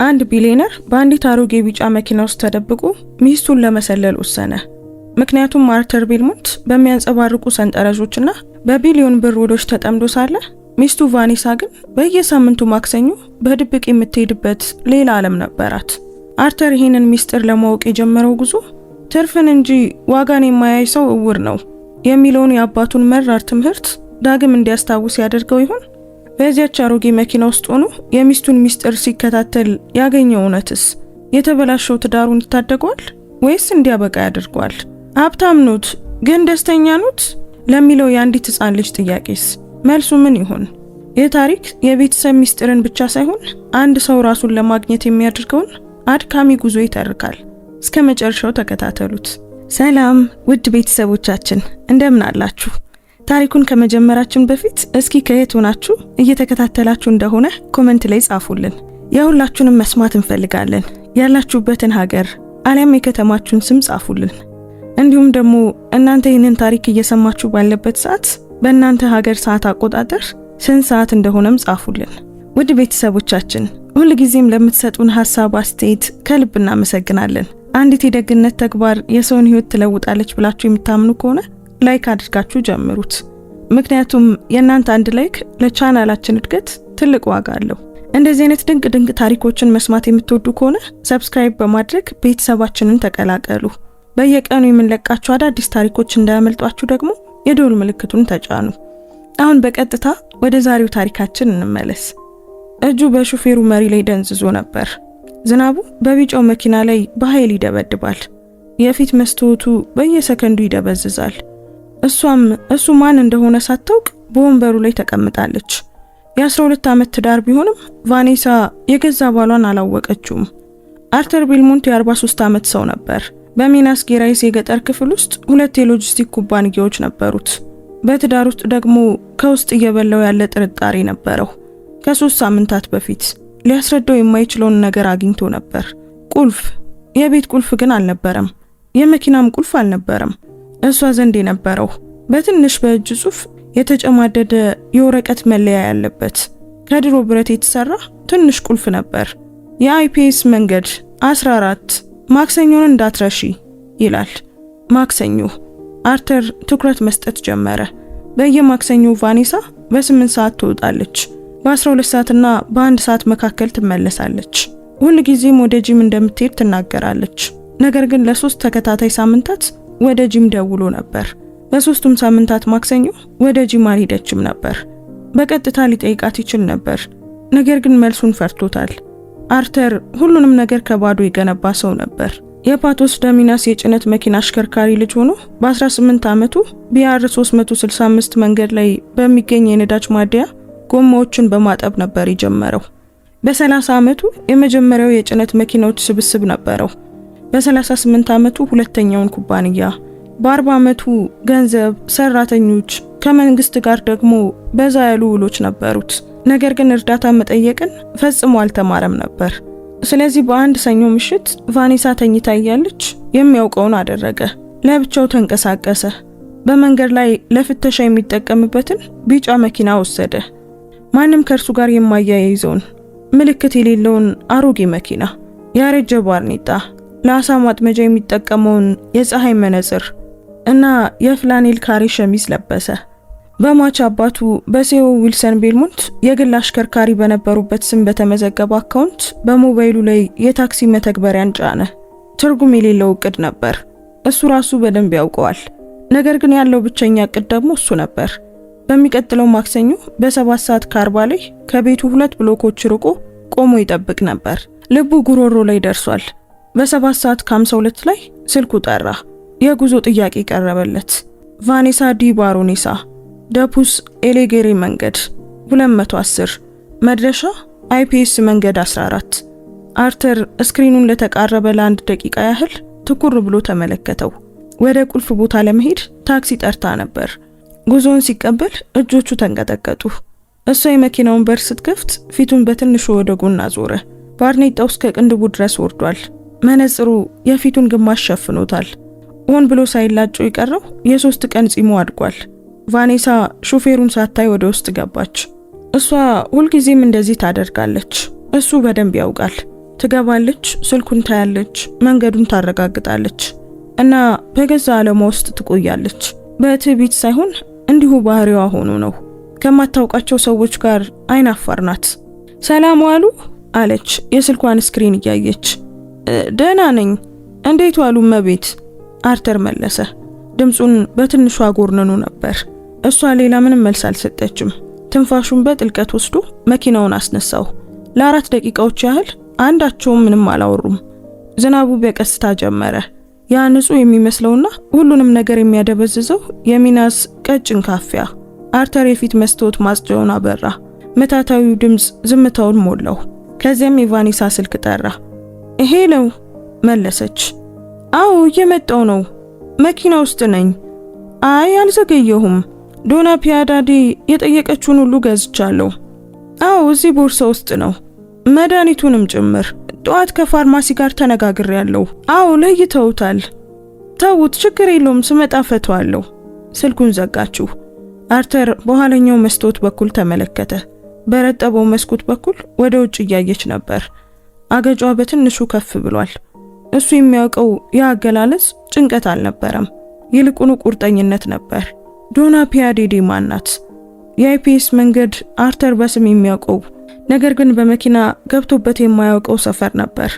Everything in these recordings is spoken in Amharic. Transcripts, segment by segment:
አንድ ቢሊየነር በአንዲት አሮጌ ቢጫ መኪና ውስጥ ተደብቆ ሚስቱን ለመሰለል ወሰነ። ምክንያቱም አርተር ቤልሞንት በሚያንጸባርቁ ሰንጠረዦችና በቢሊዮን ብር ውሎች ተጠምዶ ሳለ ሚስቱ ቫኔሳ ግን በየሳምንቱ ማክሰኞ በድብቅ የምትሄድበት ሌላ ዓለም ነበራት። አርተር ይህንን ሚስጥር ለማወቅ የጀመረው ጉዞ ትርፍን እንጂ ዋጋን የማያይ ሰው እውር ነው የሚለውን የአባቱን መራር ትምህርት ዳግም እንዲያስታውስ ያደርገው ይሆን? በዚያች አሮጌ መኪና ውስጥ ሆኖ የሚስቱን ሚስጥር ሲከታተል ያገኘው እውነትስ የተበላሸው ትዳሩን ይታደገዋል ወይስ እንዲያበቃ ያደርገዋል? ሀብታም ኖት ግን ደስተኛ ኖት ለሚለው የአንዲት ሕፃን ልጅ ጥያቄስ መልሱ ምን ይሆን? ይህ ታሪክ የቤተሰብ ሚስጥርን ብቻ ሳይሆን አንድ ሰው ራሱን ለማግኘት የሚያደርገውን አድካሚ ጉዞ ይተርካል። እስከ መጨረሻው ተከታተሉት። ሰላም ውድ ቤተሰቦቻችን እንደምን አላችሁ? ታሪኩን ከመጀመራችን በፊት እስኪ ከየት ሆናችሁ እየተከታተላችሁ እንደሆነ ኮሜንት ላይ ጻፉልን። የሁላችሁንም መስማት እንፈልጋለን። ያላችሁበትን ሀገር አሊያም የከተማችሁን ስም ጻፉልን። እንዲሁም ደግሞ እናንተ ይህንን ታሪክ እየሰማችሁ ባለበት ሰዓት በእናንተ ሀገር ሰዓት አቆጣጠር ስንት ሰዓት እንደሆነም ጻፉልን። ውድ ቤተሰቦቻችን ሁልጊዜም ለምትሰጡን ሀሳብ አስተያየት ከልብ እናመሰግናለን። አንዲት የደግነት ተግባር የሰውን ሕይወት ትለውጣለች ብላችሁ የምታምኑ ከሆነ ላይክ አድርጋችሁ ጀምሩት። ምክንያቱም የእናንተ አንድ ላይክ ለቻናላችን እድገት ትልቅ ዋጋ አለው። እንደዚህ አይነት ድንቅ ታሪኮችን መስማት የምትወዱ ከሆነ ሰብስክራይብ በማድረግ ቤተሰባችንን ተቀላቀሉ። በየቀኑ የምንለቃቸው አዳዲስ ታሪኮች እንዳያመልጧችሁ ደግሞ የደወል ምልክቱን ተጫኑ። አሁን በቀጥታ ወደ ዛሬው ታሪካችን እንመለስ። እጁ በሹፌሩ መሪ ላይ ደንዝዞ ነበር። ዝናቡ በቢጫው መኪና ላይ በኃይል ይደበድባል። የፊት መስታወቱ በየሰከንዱ ይደበዝዛል። እሱ ማን እንደሆነ ሳታውቅ በወንበሩ ላይ ተቀምጣለች። የ12 ዓመት ትዳር ቢሆንም ቫኔሳ የገዛ ባሏን አላወቀችውም። አርተር ቤልሞንት የ43 ዓመት ሰው ነበር። በሚናስ ጌራይስ የገጠር ክፍል ውስጥ 2 የሎጂስቲክ ኩባንያዎች ነበሩት። በትዳር ውስጥ ደግሞ ከውስጥ እየበላው ያለ ጥርጣሬ ነበረው። ከ3 ሳምንታት በፊት ሊያስረዳው የማይችለውን ነገር አግኝቶ ነበር። ቁልፍ፣ የቤት ቁልፍ ግን አልነበረም። የመኪናም ቁልፍ አልነበረም። እሷ ዘንድ የነበረው በትንሽ በእጅ ጽሑፍ የተጨማደደ የወረቀት መለያ ያለበት ከድሮ ብረት የተሰራ ትንሽ ቁልፍ ነበር። የአይፒኤስ መንገድ 14 ማክሰኞን እንዳትረሺ ይላል። ማክሰኞ። አርተር ትኩረት መስጠት ጀመረ። በየማክሰኞ ቫኔሳ በ8 ሰዓት ትወጣለች። በ12 ሰዓትና በ1 ሰዓት መካከል ትመለሳለች። ሁል ጊዜም ወደ ጂም እንደምትሄድ ትናገራለች። ነገር ግን ለ3 ተከታታይ ሳምንታት ወደ ጂም ደውሎ ነበር። በ3ቱም ሳምንታት ማክሰኞ ወደ ጂም አልሄደችም ነበር። በቀጥታ ሊጠይቃት ይችል ነበር፣ ነገር ግን መልሱን ፈርቶታል። አርተር ሁሉንም ነገር ከባዶ የገነባ ሰው ነበር። የፓቶስ ዶሚናስ የጭነት መኪና አሽከርካሪ ልጅ ሆኖ በ18 ዓመቱ ቢአር 365 መንገድ ላይ በሚገኝ የነዳጅ ማደያ ጎማዎችን በማጠብ ነበር የጀመረው። በ30 ዓመቱ የመጀመሪያው የጭነት መኪናዎች ስብስብ ነበረው። በ38 ዓመቱ ሁለተኛውን ኩባንያ፣ በ40 ዓመቱ ገንዘብ፣ ሰራተኞች፣ ከመንግስት ጋር ደግሞ በዛ ያሉ ውሎች ነበሩት። ነገር ግን እርዳታ መጠየቅን ፈጽሞ አልተማረም ነበር። ስለዚህ በአንድ ሰኞ ምሽት ቫኔሳ ተኝታ እያለች የሚያውቀውን አደረገ። ለብቻው ተንቀሳቀሰ። በመንገድ ላይ ለፍተሻ የሚጠቀምበትን ቢጫ መኪና ወሰደ። ማንም ከእርሱ ጋር የማያይዘውን ምልክት የሌለውን አሮጌ መኪና፣ ያረጀ ባርኔጣ፣ ለአሳ ማጥመጃ የሚጠቀመውን የፀሐይ መነጽር እና የፍላኔል ካሬ ሸሚዝ ለበሰ። በሟች አባቱ በሴዮ ዊልሰን ቤልሞንት የግል አሽከርካሪ በነበሩበት ስም በተመዘገበ አካውንት በሞባይሉ ላይ የታክሲ መተግበሪያን ጫነ። ትርጉም የሌለው እቅድ ነበር። እሱ ራሱ በደንብ ያውቀዋል። ነገር ግን ያለው ብቸኛ እቅድ ደግሞ እሱ ነበር። በሚቀጥለው ማክሰኞ በ7 ሰዓት ከ40 ላይ ከቤቱ 2 ብሎኮች ርቆ ቆሞ ይጠብቅ ነበር። ልቡ ጉሮሮ ላይ ደርሷል። በ7 ሰዓት ከ52 ላይ ስልኩ ጠራ። የጉዞ ጥያቄ ቀረበለት። ቫኔሳ ዲ ባሮኔሳ፣ ደፑስ ኤሌጌሬ መንገድ 210፣ መድረሻ አይፒኤስ መንገድ 14። አርተር ስክሪኑን ለተቃረበ ለ1 ደቂቃ ያህል ትኩር ብሎ ተመለከተው። ወደ ቁልፍ ቦታ ለመሄድ ታክሲ ጠርታ ነበር። ጉዞውን ሲቀበል እጆቹ ተንቀጠቀጡ። እሷ የመኪናውን በር ስትከፍት ፊቱን በትንሹ ወደ ጎን አዞረ። ባርኔጣው እስከ ቅንድቡ ድረስ ወርዷል። መነጽሩ የፊቱን ግማሽ ሸፍኖታል። ሆን ብሎ ሳይላጩ የቀረው የ3 ቀን ጺሙ አድጓል። ቫኔሳ ሹፌሩን ሳታይ ወደ ውስጥ ገባች። እሷ ሁልጊዜም እንደዚህ ታደርጋለች። እሱ በደንብ ያውቃል። ትገባለች፣ ስልኩን ታያለች፣ መንገዱን ታረጋግጣለች እና በገዛ ዓለሟ ውስጥ ትቆያለች። በትዕቢት ሳይሆን እንዲሁ ባህሪዋ ሆኖ ነው። ከማታውቃቸው ሰዎች ጋር አይናፋር ናት። ሰላም ዋሉ አለች የስልኳን ስክሪን እያየች። ደህና ነኝ፣ እንዴት ዋሉ እመቤት? አርተር መለሰ። ድምፁን በትንሹ አጎርንኑ ነበር። እሷ ሌላ ምንም መልስ አልሰጠችም። ትንፋሹን በጥልቀት ወስዶ መኪናውን አስነሳው። ለ4 ደቂቃዎች ያህል አንዳቸውም ምንም አላወሩም። ዝናቡ በቀስታ ጀመረ። ያ ንጹህ የሚመስለውና ሁሉንም ነገር የሚያደበዝዘው የሚናስ ቀጭን ካፊያ። አርተር የፊት መስታወት ማጽጃውን አበራ። መታታዊው ድምፅ ዝምታውን ሞላው። ከዚያም የቫኒሳ ስልክ ጠራ። ሄሎ መለሰች። አዎ እየመጣው ነው፣ መኪና ውስጥ ነኝ። አይ አልዘገየሁም፣ ዶና ፒያዳዴ የጠየቀችውን ሁሉ ገዝቻለሁ። አዎ እዚህ ቦርሳ ውስጥ ነው፣ መድኃኒቱንም ጭምር። ጠዋት ከፋርማሲ ጋር ተነጋግሬያለሁ። አዎ ለይተውታል። ተውት፣ ችግር የለውም፣ ስመጣ ፈቷለሁ። ስልኩን ዘጋችሁ። አርተር በኋለኛው መስታወት በኩል ተመለከተ። በረጠበው መስኮት በኩል ወደ ውጭ እያየች ነበር። አገጯ በትንሹ ከፍ ብሏል። እሱ የሚያውቀው የአገላለጽ ጭንቀት አልነበረም፣ ይልቁኑ ቁርጠኝነት ነበር። ዶና ፒያዴዴ ማን ናት? የአይፒኤስ መንገድ አርተር በስም የሚያውቀው ነገር ግን በመኪና ገብቶበት የማያውቀው ሰፈር ነበር።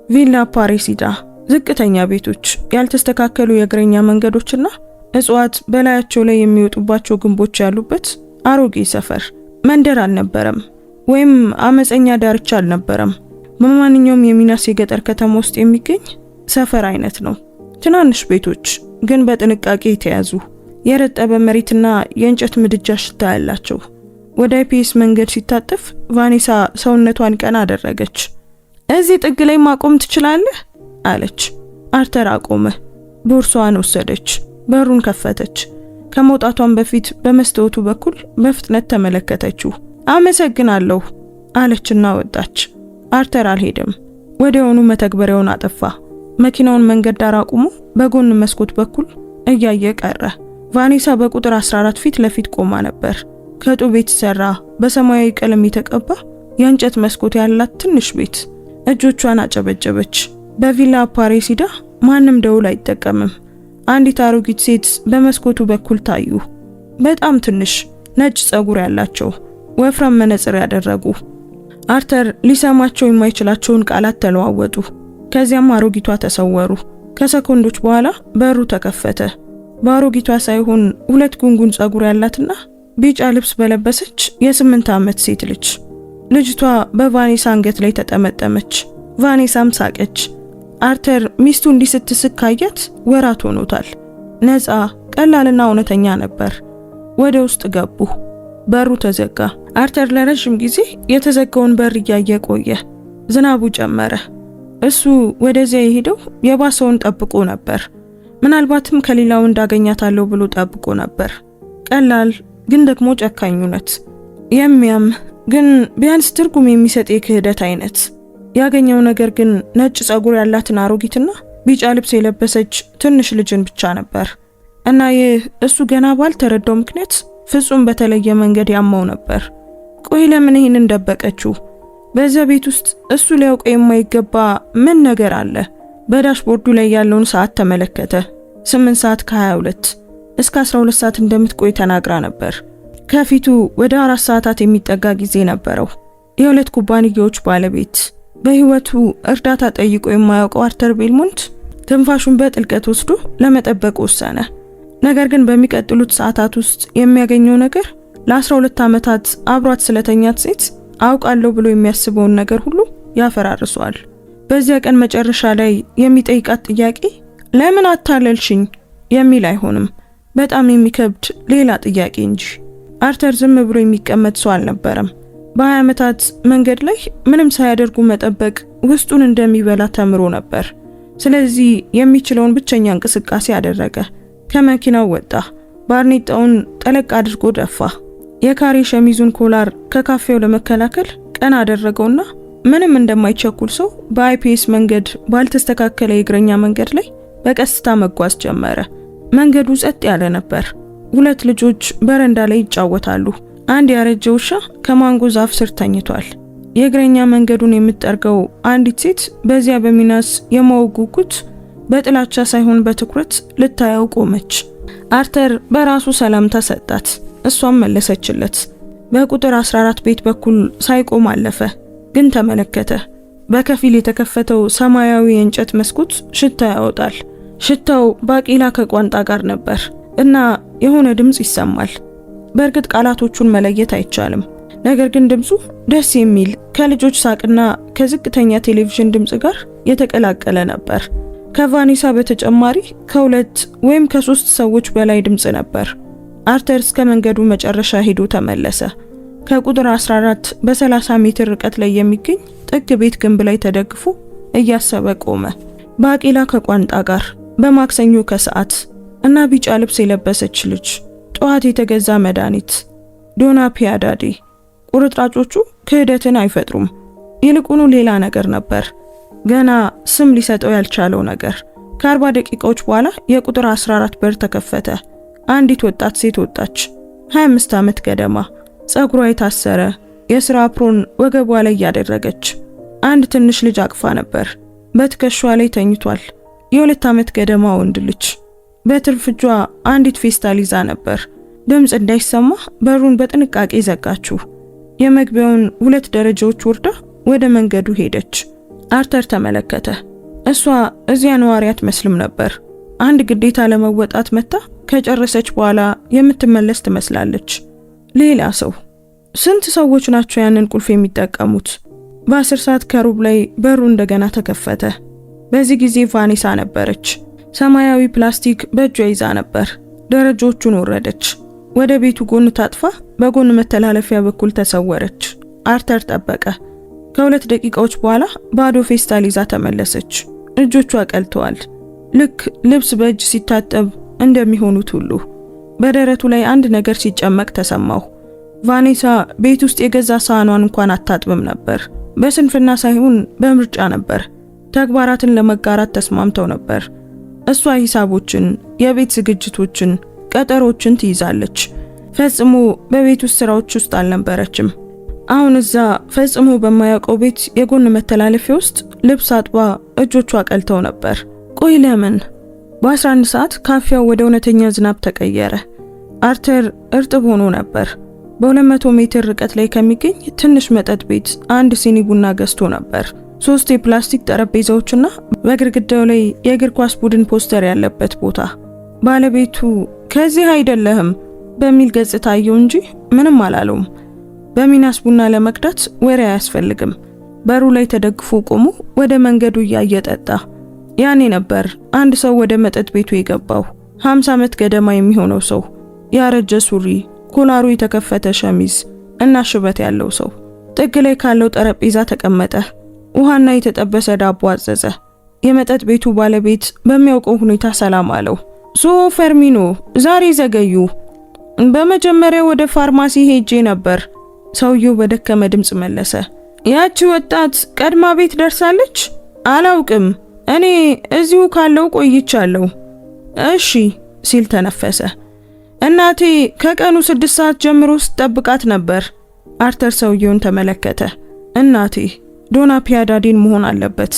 ቪላ ፓሬሲዳ፣ ዝቅተኛ ቤቶች፣ ያልተስተካከሉ የእግረኛ መንገዶችና እጽዋት በላያቸው ላይ የሚወጡባቸው ግንቦች ያሉበት አሮጌ ሰፈር። መንደር አልነበረም፣ ወይም አመፀኛ ዳርቻ አልነበረም። በማንኛውም የሚናስ የገጠር ከተማ ውስጥ የሚገኝ ሰፈር አይነት ነው። ትናንሽ ቤቶች ግን በጥንቃቄ የተያዙ፣ የረጠበ መሬትና የእንጨት ምድጃ ሽታ ያላቸው። ወደ አይፒኤስ መንገድ ሲታጠፍ ቫኒሳ ሰውነቷን ቀና አደረገች። እዚህ ጥግ ላይ ማቆም ትችላለህ አለች። አርተር አቆመ። ቦርሷን ወሰደች፣ በሩን ከፈተች። ከመውጣቷን በፊት በመስታወቱ በኩል በፍጥነት ተመለከተችው። አመሰግናለሁ አለችና ወጣች። አርተር አልሄደም። ወዲያውኑ መተግበሪያውን አጠፋ። መኪናውን መንገድ ዳር አቁሞ በጎን መስኮት በኩል እያየ ቀረ። ቫኒሳ በቁጥር 14 ፊት ለፊት ቆማ ነበር። ከጡብ የተሰራ በሰማያዊ ቀለም የተቀባ የእንጨት መስኮት ያላት ትንሽ ቤት። እጆቿን አጨበጨበች። በቪላ ፓሬሲዳ ማንም ደውል አይጠቀምም። አንዲት አሮጊት ሴት በመስኮቱ በኩል ታዩ። በጣም ትንሽ፣ ነጭ ጸጉር ያላቸው፣ ወፍራም መነጽር ያደረጉ። አርተር ሊሰማቸው የማይችላቸውን ቃላት ተለዋወጡ። ከዚያም አሮጊቷ ተሰወሩ። ከሰኮንዶች በኋላ በሩ ተከፈተ። በአሮጊቷ ሳይሆን 2 ጉንጉን ጸጉር ያላትና ቢጫ ልብስ በለበሰች የ8 ዓመት ሴት ልጅ። ልጅቷ በቫኒሳ አንገት ላይ ተጠመጠመች። ቫኒሳም ሳቀች። አርተር ሚስቱ እንዲህ ስትስቅ ካያት ወራት ሆኖታል። ነፃ፣ ቀላልና እውነተኛ ነበር። ወደ ውስጥ ገቡ። በሩ ተዘጋ። አርተር ለረጅም ጊዜ የተዘጋውን በር እያየ ቆየ። ዝናቡ ጨመረ። እሱ ወደዚያ የሄደው የባሰውን ጠብቆ ነበር። ምናልባትም ከሌላው እንዳገኛታለሁ ብሎ ጠብቆ ነበር። ቀላል ግን ደግሞ ጨካኙነት፣ የሚያም ግን ቢያንስ ትርጉም የሚሰጥ የክህደት አይነት። ያገኘው ነገር ግን ነጭ ጸጉር ያላትን አሮጊትና ቢጫ ልብስ የለበሰች ትንሽ ልጅን ብቻ ነበር። እና ይህ እሱ ገና ባልተረዳው ምክንያት ፍጹም በተለየ መንገድ ያማው ነበር። ቆይ ለምን ይሄንን ደበቀችው? በዛ ቤት ውስጥ እሱ ሊያውቀው የማይገባ ምን ነገር አለ? በዳሽቦርዱ ላይ ያለውን ሰዓት ተመለከተ። 8 ሰዓት ከ22 እስከ 12 ሰዓት እንደምትቆይ ተናግራ ነበር። ከፊቱ ወደ 4 ሰዓታት የሚጠጋ ጊዜ ነበረው። የ2 ኩባንያዎች ባለቤት፣ በህይወቱ እርዳታ ጠይቆ የማያውቀው አርተር ቤልሞንት ትንፋሹን በጥልቀት ወስዶ ለመጠበቅ ወሰነ። ነገር ግን በሚቀጥሉት ሰዓታት ውስጥ የሚያገኘው ነገር ለ12 ዓመታት አብሯት ስለተኛት ሴት አውቃለሁ ብሎ የሚያስበውን ነገር ሁሉ ያፈራርሷል። በዚያ ቀን መጨረሻ ላይ የሚጠይቃት ጥያቄ ለምን አታለልሽኝ የሚል አይሆንም። በጣም የሚከብድ ሌላ ጥያቄ እንጂ። አርተር ዝም ብሎ የሚቀመጥ ሰው አልነበረም። በ20 ዓመታት መንገድ ላይ ምንም ሳያደርጉ መጠበቅ ውስጡን እንደሚበላ ተምሮ ነበር። ስለዚህ የሚችለውን ብቸኛ እንቅስቃሴ አደረገ። ከመኪናው ወጣ። ባርኔጣውን ጠለቅ አድርጎ ደፋ። የካሬ ሸሚዙን ኮላር ከካፌው ለመከላከል ቀና አደረገውና ምንም እንደማይቸኩል ሰው በአይፒኤስ መንገድ ባልተስተካከለ የእግረኛ መንገድ ላይ በቀስታ መጓዝ ጀመረ። መንገዱ ጸጥ ያለ ነበር። 2 ልጆች በረንዳ ላይ ይጫወታሉ። አንድ ያረጀ ውሻ ከማንጎ ዛፍ ስር ተኝቷል። የእግረኛ መንገዱን የምትጠርገው አንዲት ሴት በዚያ በሚናስ የማወቅ ጉጉት በጥላቻ ሳይሆን በትኩረት ልታየው ቆመች። አርተር በራሱ ሰላምታ ሰጣት፣ እሷም መለሰችለት። በቁጥር 14 ቤት በኩል ሳይቆም አለፈ፣ ግን ተመለከተ። በከፊል የተከፈተው ሰማያዊ የእንጨት መስኮት ሽታ ያወጣል። ሽታው ባቂላ ከቋንጣ ጋር ነበር እና የሆነ ድምጽ ይሰማል። በእርግጥ ቃላቶቹን መለየት አይቻልም፣ ነገር ግን ድምጹ ደስ የሚል ከልጆች ሳቅና ከዝቅተኛ ቴሌቪዥን ድምጽ ጋር የተቀላቀለ ነበር። ከቫኔሳ በተጨማሪ ከሁለት ወይም ከሶስት ሰዎች በላይ ድምጽ ነበር። አርተር እስከ መንገዱ መጨረሻ ሄዶ ተመለሰ። ከቁጥር 14 በ30 ሜትር ርቀት ላይ የሚገኝ ጥግ ቤት ግንብ ላይ ተደግፎ እያሰበ ቆመ። ባቂላ ከቋንጣ ጋር በማክሰኞ ከሰዓት እና ቢጫ ልብስ የለበሰች ልጅ፣ ጠዋት የተገዛ መድኃኒት፣ ዶና ፒያዳዴ። ቁርጥራጮቹ ክህደትን አይፈጥሩም፣ ይልቁኑ ሌላ ነገር ነበር፣ ገና ስም ሊሰጠው ያልቻለው ነገር። ከ40 ደቂቃዎች በኋላ የቁጥር 14 በር ተከፈተ። አንዲት ወጣት ሴት ወጣች፣ 25 ዓመት ገደማ፣ ጸጉሯ የታሰረ፣ የሥራ አፕሮን ወገቧ ላይ ያደረገች። አንድ ትንሽ ልጅ አቅፋ ነበር፣ በትከሻዋ ላይ ተኝቷል። የ2 ዓመት ገደማ ወንድ ልጅ። በትርፍ እጇ አንዲት ፌስታል ይዛ ነበር። ድምጽ እንዳይሰማ በሩን በጥንቃቄ ዘጋችው። የመግቢያውን 2 ደረጃዎች ወርዳ ወደ መንገዱ ሄደች። አርተር ተመለከተ። እሷ እዚያ ነዋሪ አትመስልም ነበር። አንድ ግዴታ ለመወጣት መጣ ከጨረሰች በኋላ የምትመለስ ትመስላለች። ሌላ ሰው። ስንት ሰዎች ናቸው ያንን ቁልፍ የሚጠቀሙት? በ10 ሰዓት ከሩብ ላይ በሩ እንደገና ተከፈተ። በዚህ ጊዜ ቫኔሳ ነበረች። ሰማያዊ ፕላስቲክ በእጇ ይዛ ነበር። ደረጃዎቹን ወረደች። ወደ ቤቱ ጎን ታጥፋ በጎን መተላለፊያ በኩል ተሰወረች። አርተር ጠበቀ። ከ2 ደቂቃዎች በኋላ ባዶ ፌስታል ይዛ ተመለሰች። እጆቿ ቀልተዋል፣ ልክ ልብስ በእጅ ሲታጠብ እንደሚሆኑት ሁሉ። በደረቱ ላይ አንድ ነገር ሲጨመቅ ተሰማው። ቫኔሳ ቤት ውስጥ የገዛ ሳህኗን እንኳን አታጥብም ነበር። በስንፍና ሳይሆን በምርጫ ነበር። ተግባራትን ለመጋራት ተስማምተው ነበር። እሷ ሂሳቦችን፣ የቤት ዝግጅቶችን፣ ቀጠሮችን ትይዛለች። ፈጽሞ በቤት ውስጥ ስራዎች ውስጥ አልነበረችም። አሁን እዛ ፈጽሞ በማያውቀው ቤት የጎን መተላለፊያ ውስጥ ልብስ አጥባ እጆቿ ቀልተው ነበር። ቆይ ለምን? በ11 ሰዓት ካፊያው ወደ እውነተኛ ዝናብ ተቀየረ። አርተር እርጥብ ሆኖ ነበር። በ200 ሜትር ርቀት ላይ ከሚገኝ ትንሽ መጠጥ ቤት አንድ ሲኒ ቡና ገዝቶ ነበር። 3 የፕላስቲክ ጠረጴዛዎችና በግድግዳው ላይ የእግር ኳስ ቡድን ፖስተር ያለበት ቦታ። ባለቤቱ ከዚህ አይደለህም በሚል ገጽታ አየው እንጂ ምንም አላለውም። በሚናስ ቡና ለመቅዳት ወሬ አያስፈልግም። በሩ ላይ ተደግፎ ቆሞ ወደ መንገዱ እያየ ጠጣ። ያኔ ነበር አንድ ሰው ወደ መጠጥ ቤቱ የገባው። 50 ዓመት ገደማ የሚሆነው ሰው፣ ያረጀ ሱሪ፣ ኮላሩ የተከፈተ ሸሚዝ እና ሽበት ያለው ሰው። ጥግ ላይ ካለው ጠረጴዛ ተቀመጠ። ውሃና የተጠበሰ ዳቦ አዘዘ። የመጠጥ ቤቱ ባለቤት በሚያውቀው ሁኔታ ሰላም አለው። ሶ ፈርሚኖ፣ ዛሬ ዘገዩ። በመጀመሪያ ወደ ፋርማሲ ሄጄ ነበር፣ ሰውየው በደከመ ድምጽ መለሰ። ያቺ ወጣት ቀድማ ቤት ደርሳለች? አላውቅም፣ እኔ እዚሁ ካለው ቆይቻለሁ። እሺ ሲል ተነፈሰ። እናቴ ከቀኑ 6 ሰዓት ጀምሮ ስትጠብቃት ነበር። አርተር ሰውየውን ተመለከተ። እናቴ ዶና ፒያዳዴን መሆን አለበት።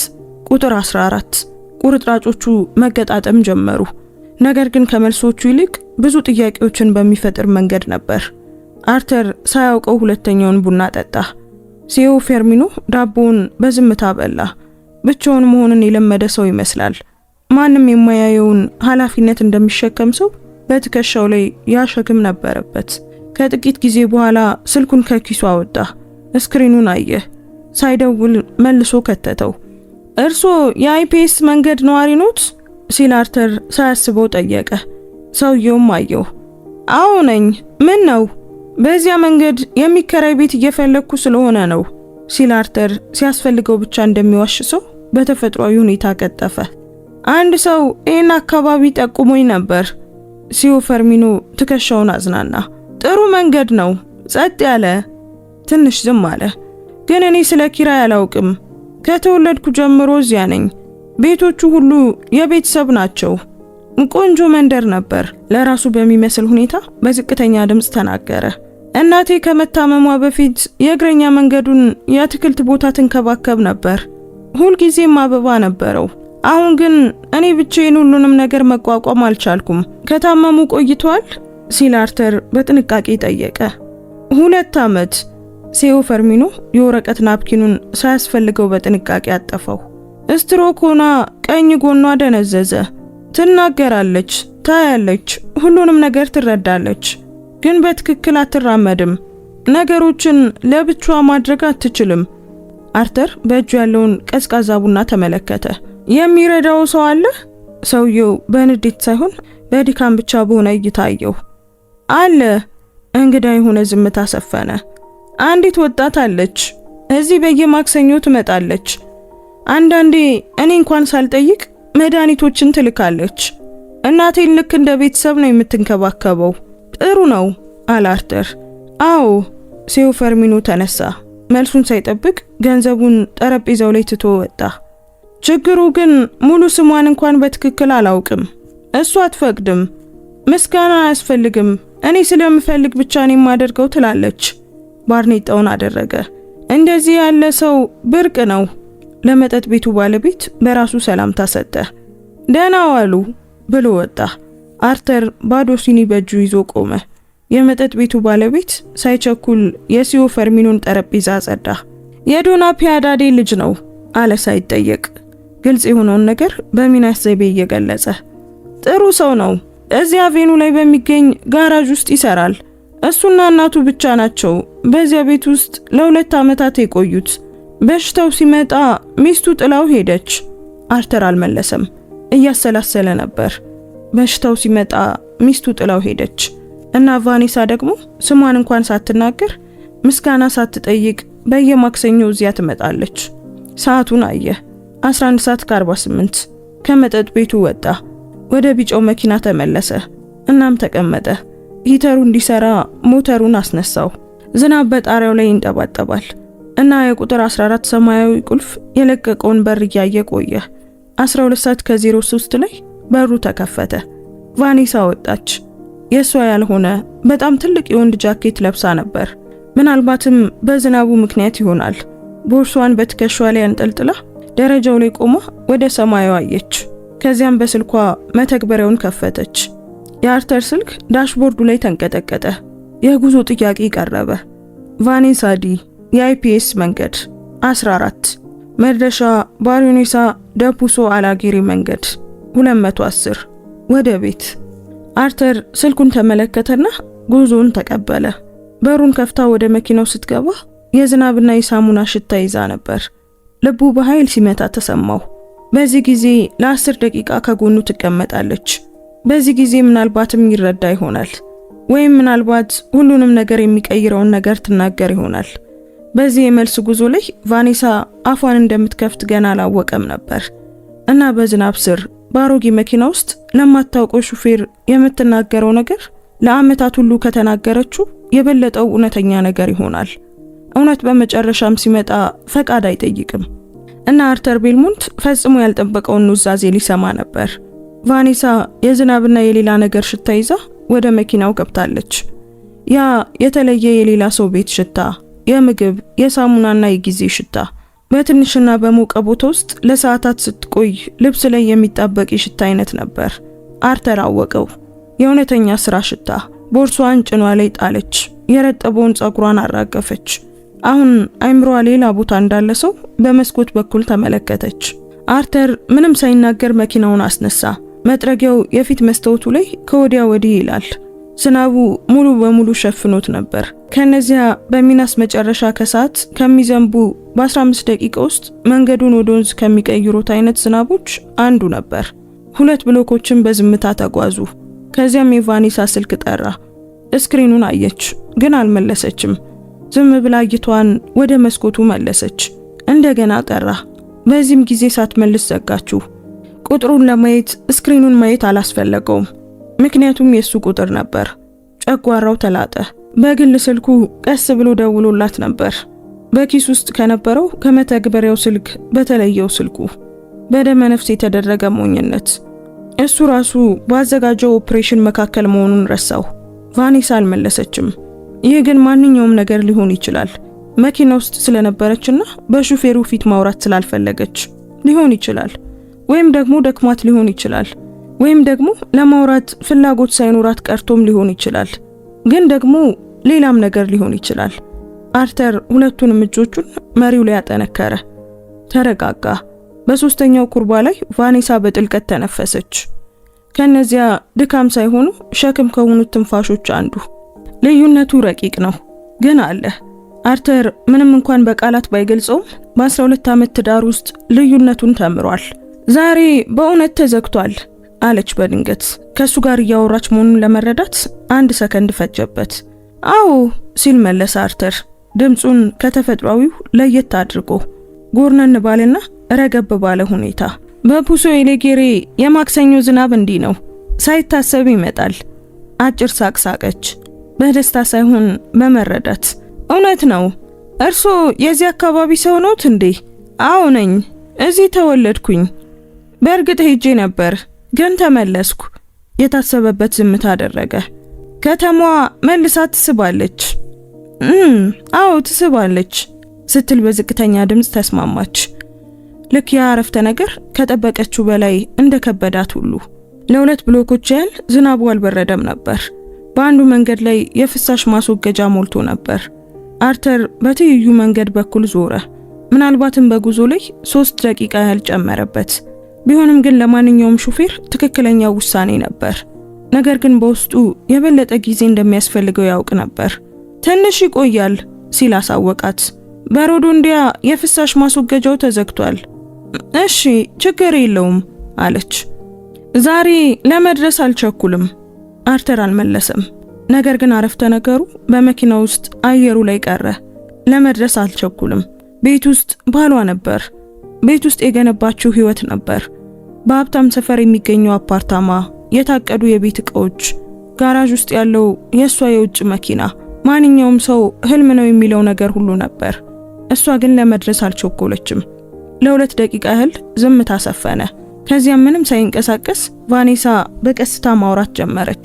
ቁጥር 14። ቁርጥራጮቹ መገጣጠም ጀመሩ። ነገር ግን ከመልሶቹ ይልቅ ብዙ ጥያቄዎችን በሚፈጥር መንገድ ነበር። አርተር ሳያውቀው ሁለተኛውን ቡና ጠጣ። ሲዮ ፈርሚኖ ዳቦውን በዝምታ በላ። ብቻውን መሆንን የለመደ ሰው ይመስላል። ማንም የማያየውን ኃላፊነት እንደሚሸከም ሰው በትከሻው ላይ ያሸክም ነበረበት። ከጥቂት ጊዜ በኋላ ስልኩን ከኪሱ አወጣ። ስክሪኑን አየ። ሳይደውል መልሶ ከተተው። እርሶ የአይፒኤስ መንገድ ነዋሪ ኖት? ሲል አርተር ሳያስበው ጠየቀ። ሰውየውም አየው። አዎ ነኝ። ምን ነው? በዚያ መንገድ የሚከራይ ቤት እየፈለኩ ስለሆነ ነው ሲል አርተር ሲያስፈልገው ብቻ እንደሚዋሽ ሰው በተፈጥሯዊ ሁኔታ ቀጠፈ። አንድ ሰው ይህን አካባቢ ጠቁሞኝ ነበር። ሲዮ ፈርሚኖ ትከሻውን አዝናና። ጥሩ መንገድ ነው፣ ጸጥ ያለ። ትንሽ ዝም አለ። ግን እኔ ስለ ኪራይ አላውቅም። ከተወለድኩ ጀምሮ እዚያ ነኝ። ቤቶቹ ሁሉ የቤተሰብ ናቸው። ቆንጆ መንደር ነበር። ለራሱ በሚመስል ሁኔታ በዝቅተኛ ድምጽ ተናገረ። እናቴ ከመታመሟ በፊት የእግረኛ መንገዱን የአትክልት ቦታ ትንከባከብ ነበር። ሁልጊዜም አበባ ነበረው። አሁን ግን እኔ ብቻዬን ሁሉንም ነገር መቋቋም አልቻልኩም። ከታመሙ ቆይቷል ሲል አርተር በጥንቃቄ ጠየቀ። 2 ዓመት። ሴዮ ፈርሚኖ የወረቀት ናፕኪኑን ሳያስፈልገው በጥንቃቄ አጠፈው። ስትሮክ ሆና ቀኝ ጎኗ ደነዘዘ። ትናገራለች፣ ታያለች፣ ሁሉንም ነገር ትረዳለች፣ ግን በትክክል አትራመድም። ነገሮችን ለብቻዋ ማድረግ አትችልም። አርተር በእጁ ያለውን ቀዝቃዛ ቡና ተመለከተ። የሚረዳው ሰው አለ? ሰውየው በንዴት ሳይሆን በድካም ብቻ በሆነ እይታ አየው። አለ። እንግዳ የሆነ ዝምታ ሰፈነ። አንዲት ወጣት አለች። እዚህ በየማክሰኞ ትመጣለች። አንዳንዴ እኔ እንኳን ሳልጠይቅ መድኃኒቶችን ትልካለች። እናቴን ልክ እንደ ቤተሰብ ነው የምትንከባከበው። ጥሩ ነው አለ አርተር። አዎ። ሴዮ ፈርሚኖ ተነሳ። መልሱን ሳይጠብቅ ገንዘቡን ጠረጴዛው ላይ ትቶ ወጣ። ችግሩ ግን ሙሉ ስሟን እንኳን በትክክል አላውቅም። እሷ አትፈቅድም። ምስጋና አያስፈልግም፣ እኔ ስለምፈልግ ብቻ ነው የማደርገው ትላለች። ባርኔጣውን አደረገ። እንደዚህ ያለ ሰው ብርቅ ነው። ለመጠጥ ቤቱ ባለቤት በራሱ ሰላምታ ሰጠ። ደህና ዋሉ ብሎ ወጣ። አርተር ባዶ ሲኒ በእጁ ይዞ ቆመ። የመጠጥ ቤቱ ባለቤት ሳይቸኩል የሲዮ ፈርሚኖን ጠረጴዛ አጸዳ። የዶና ፒያዳዴ ልጅ ነው አለ ሳይጠየቅ፣ ግልጽ የሆነውን ነገር በሚናስ ዘይቤ እየገለጸ። ጥሩ ሰው ነው። እዚያ ቬኑ ላይ በሚገኝ ጋራዥ ውስጥ ይሰራል። እሱና እናቱ ብቻ ናቸው በዚያ ቤት ውስጥ ለ2 ዓመታት የቆዩት። በሽታው ሲመጣ ሚስቱ ጥላው ሄደች። አርተር አልመለሰም፣ እያሰላሰለ ነበር። በሽታው ሲመጣ ሚስቱ ጥላው ሄደች እና ቫኔሳ ደግሞ ስሟን እንኳን ሳትናገር ምስጋና ሳትጠይቅ በየማክሰኞ እዚያ ትመጣለች። ሰዓቱን አየ። 11:48 ከመጠጥ ቤቱ ወጣ። ወደ ቢጫው መኪና ተመለሰ። እናም ተቀመጠ። ሂተሩ እንዲሰራ ሞተሩን አስነሳው። ዝናብ በጣሪያው ላይ ይንጠባጠባል እና የቁጥር 14 ሰማያዊ ቁልፍ የለቀቀውን በር እያየ ቆየ። 12:03 ላይ በሩ ተከፈተ። ቫኔሳ ወጣች። የሷ ያልሆነ በጣም ትልቅ የወንድ ጃኬት ለብሳ ነበር። ምናልባትም በዝናቡ ምክንያት ይሆናል። ቦርሷን በትከሻዋ ላይ አንጠልጥላ ደረጃው ላይ ቆማ ወደ ሰማዩ አየች። ከዚያም በስልኳ መተግበሪያውን ከፈተች። የአርተር ስልክ ዳሽቦርዱ ላይ ተንቀጠቀጠ። የጉዞ ጥያቄ ቀረበ። ቫኔሳ ዲ የአይፒኤስ መንገድ 14 መድረሻ ባሪዮኔሳ ደፑሶ አላጌሪ መንገድ 210 ወደ ቤት። አርተር ስልኩን ተመለከተና ጉዞውን ተቀበለ። በሩን ከፍታ ወደ መኪናው ስትገባ የዝናብና የሳሙና ሽታ ይዛ ነበር። ልቡ በኃይል ሲመታ ተሰማው። በዚህ ጊዜ ለ10 ደቂቃ ከጎኑ ትቀመጣለች። በዚህ ጊዜ ምናልባትም ይረዳ ይሆናል፣ ወይም ምናልባት ሁሉንም ነገር የሚቀይረውን ነገር ትናገር ይሆናል። በዚህ የመልስ ጉዞ ላይ ቫኔሳ አፏን እንደምትከፍት ገና አላወቀም ነበር እና በዝናብ ስር በአሮጌ መኪና ውስጥ ለማታውቀው ሹፌር የምትናገረው ነገር ለዓመታት ሁሉ ከተናገረችው የበለጠው እውነተኛ ነገር ይሆናል። እውነት በመጨረሻም ሲመጣ ፈቃድ አይጠይቅም እና አርተር ቤልሞንት ፈጽሞ ያልጠበቀውን ኑዛዜ ሊሰማ ነበር። ቫኔሳ የዝናብና የሌላ ነገር ሽታ ይዛ ወደ መኪናው ገብታለች። ያ የተለየ የሌላ ሰው ቤት ሽታ፣ የምግብ፣ የሳሙናና የጊዜ ሽታ። በትንሽና በሞቀ ቦታ ውስጥ ለሰዓታት ስትቆይ ልብስ ላይ የሚጣበቅ የሽታ አይነት ነበር። አርተር አወቀው። የእውነተኛ ስራ ሽታ። ቦርሷን ጭኗ ላይ ጣለች። የረጠበውን ጸጉሯን አራገፈች። አሁን አይምሮዋ ሌላ ቦታ እንዳለ ሰው በመስኮት በኩል ተመለከተች። አርተር ምንም ሳይናገር መኪናውን አስነሳ። መጥረጊያው የፊት መስታወቱ ላይ ከወዲያ ወዲህ ይላል። ዝናቡ ሙሉ በሙሉ ሸፍኖት ነበር። ከነዚያ በሚናስ መጨረሻ ከሰዓት ከሚዘንቡ በ15 ደቂቃ ውስጥ መንገዱን ወደ ወንዝ ከሚቀይሩት አይነት ዝናቦች አንዱ ነበር። 2 ብሎኮችን በዝምታ ተጓዙ። ከዚያም የቫኔሳ ስልክ ጠራ። ስክሪኑን አየች፣ ግን አልመለሰችም። ዝም ብላ እይቷን ወደ መስኮቱ መለሰች። እንደገና ጠራ። በዚህም ጊዜ ሳትመልስ ዘጋችው። ቁጥሩን ለማየት ስክሪኑን ማየት አላስፈለገውም፣ ምክንያቱም የሱ ቁጥር ነበር። ጨጓራው ተላጠ። በግል ስልኩ ቀስ ብሎ ደውሎላት ነበር። በኪስ ውስጥ ከነበረው ከመተግበሪያው ስልክ በተለየው ስልኩ። በደመ ነፍስ የተደረገ ሞኝነት። እሱ ራሱ ባዘጋጀው ኦፕሬሽን መካከል መሆኑን ረሳው። ቫኔሳ አልመለሰችም። ይህ ግን ማንኛውም ነገር ሊሆን ይችላል። መኪና ውስጥ ስለነበረችና በሹፌሩ ፊት ማውራት ስላልፈለገች ሊሆን ይችላል። ወይም ደግሞ ደክሟት ሊሆን ይችላል። ወይም ደግሞ ለማውራት ፍላጎት ሳይኖራት ቀርቶም ሊሆን ይችላል። ግን ደግሞ ሌላም ነገር ሊሆን ይችላል። አርተር ሁለቱንም እጆቹን መሪው ላይ ያጠነከረ። ተረጋጋ። በሶስተኛው ኩርባ ላይ ቫኔሳ በጥልቀት ተነፈሰች። ከነዚያ ድካም ሳይሆኑ ሸክም ከሆኑት ትንፋሾች አንዱ። ልዩነቱ ረቂቅ ነው፣ ግን አለ። አርተር ምንም እንኳን በቃላት ባይገልጸውም በ12 ዓመት ትዳር ውስጥ ልዩነቱን ተምሯል። ዛሬ በእውነት ተዘግቷል አለች በድንገት። ከሱ ጋር እያወራች መሆኑን ለመረዳት 1 ሰከንድ ፈጀበት። አዎ ሲል መለሰ አርተር፣ ድምጹን ከተፈጥሯዊው ለየት አድርጎ ጎርነን ባለና ረገብ ባለ ሁኔታ። በፑሶ ኤሌጌሬ የማክሰኞ ዝናብ እንዲህ ነው፣ ሳይታሰብ ይመጣል። አጭር ሳቅ ሳቀች፣ በደስታ ሳይሆን በመረዳት። እውነት ነው። እርሶ የዚህ አካባቢ ሰው ነዎት እንዴ? አዎ ነኝ። እዚህ ተወለድኩኝ። በእርግጥ ሄጄ ነበር ግን ተመለስኩ። የታሰበበት ዝምታ አደረገ። ከተማዋ መልሳ ትስባለች። አዎ ትስባለች ስትል በዝቅተኛ ድምጽ ተስማማች። ልክ ያ አረፍተ ነገር ከጠበቀችው በላይ እንደከበዳት ሁሉ። ለ2 ብሎኮች ያህል ዝናቡ አልበረደም ነበር። በአንዱ መንገድ ላይ የፍሳሽ ማስወገጃ ሞልቶ ነበር። አርተር በትይዩ መንገድ በኩል ዞረ። ምናልባትም በጉዞ ላይ 3 ደቂቃ ያህል ጨመረበት። ቢሆንም ግን ለማንኛውም ሹፌር ትክክለኛው ውሳኔ ነበር። ነገር ግን በውስጡ የበለጠ ጊዜ እንደሚያስፈልገው ያውቅ ነበር። ትንሽ ይቆያል ሲል አሳወቃት። በሮዶንዲያ የፍሳሽ ማስወገጃው ተዘግቷል። እሺ ችግር የለውም አለች። ዛሬ ለመድረስ አልቸኩልም። አርተር አልመለሰም። ነገር ግን አረፍተ ነገሩ በመኪና ውስጥ አየሩ ላይ ቀረ። ለመድረስ አልቸኩልም። ቤት ውስጥ ባሏ ነበር። ቤት ውስጥ የገነባችው ህይወት ነበር። በሀብታም ሰፈር የሚገኘው አፓርታማ፣ የታቀዱ የቤት እቃዎች፣ ጋራዥ ውስጥ ያለው የሷ የውጭ መኪና፣ ማንኛውም ሰው ህልም ነው የሚለው ነገር ሁሉ ነበር። እሷ ግን ለመድረስ አልቸኮለችም። ለ2 ደቂቃ ያህል ዝምታ ሰፈነ። ከዚያም ምንም ሳይንቀሳቀስ ቫኔሳ በቀስታ ማውራት ጀመረች።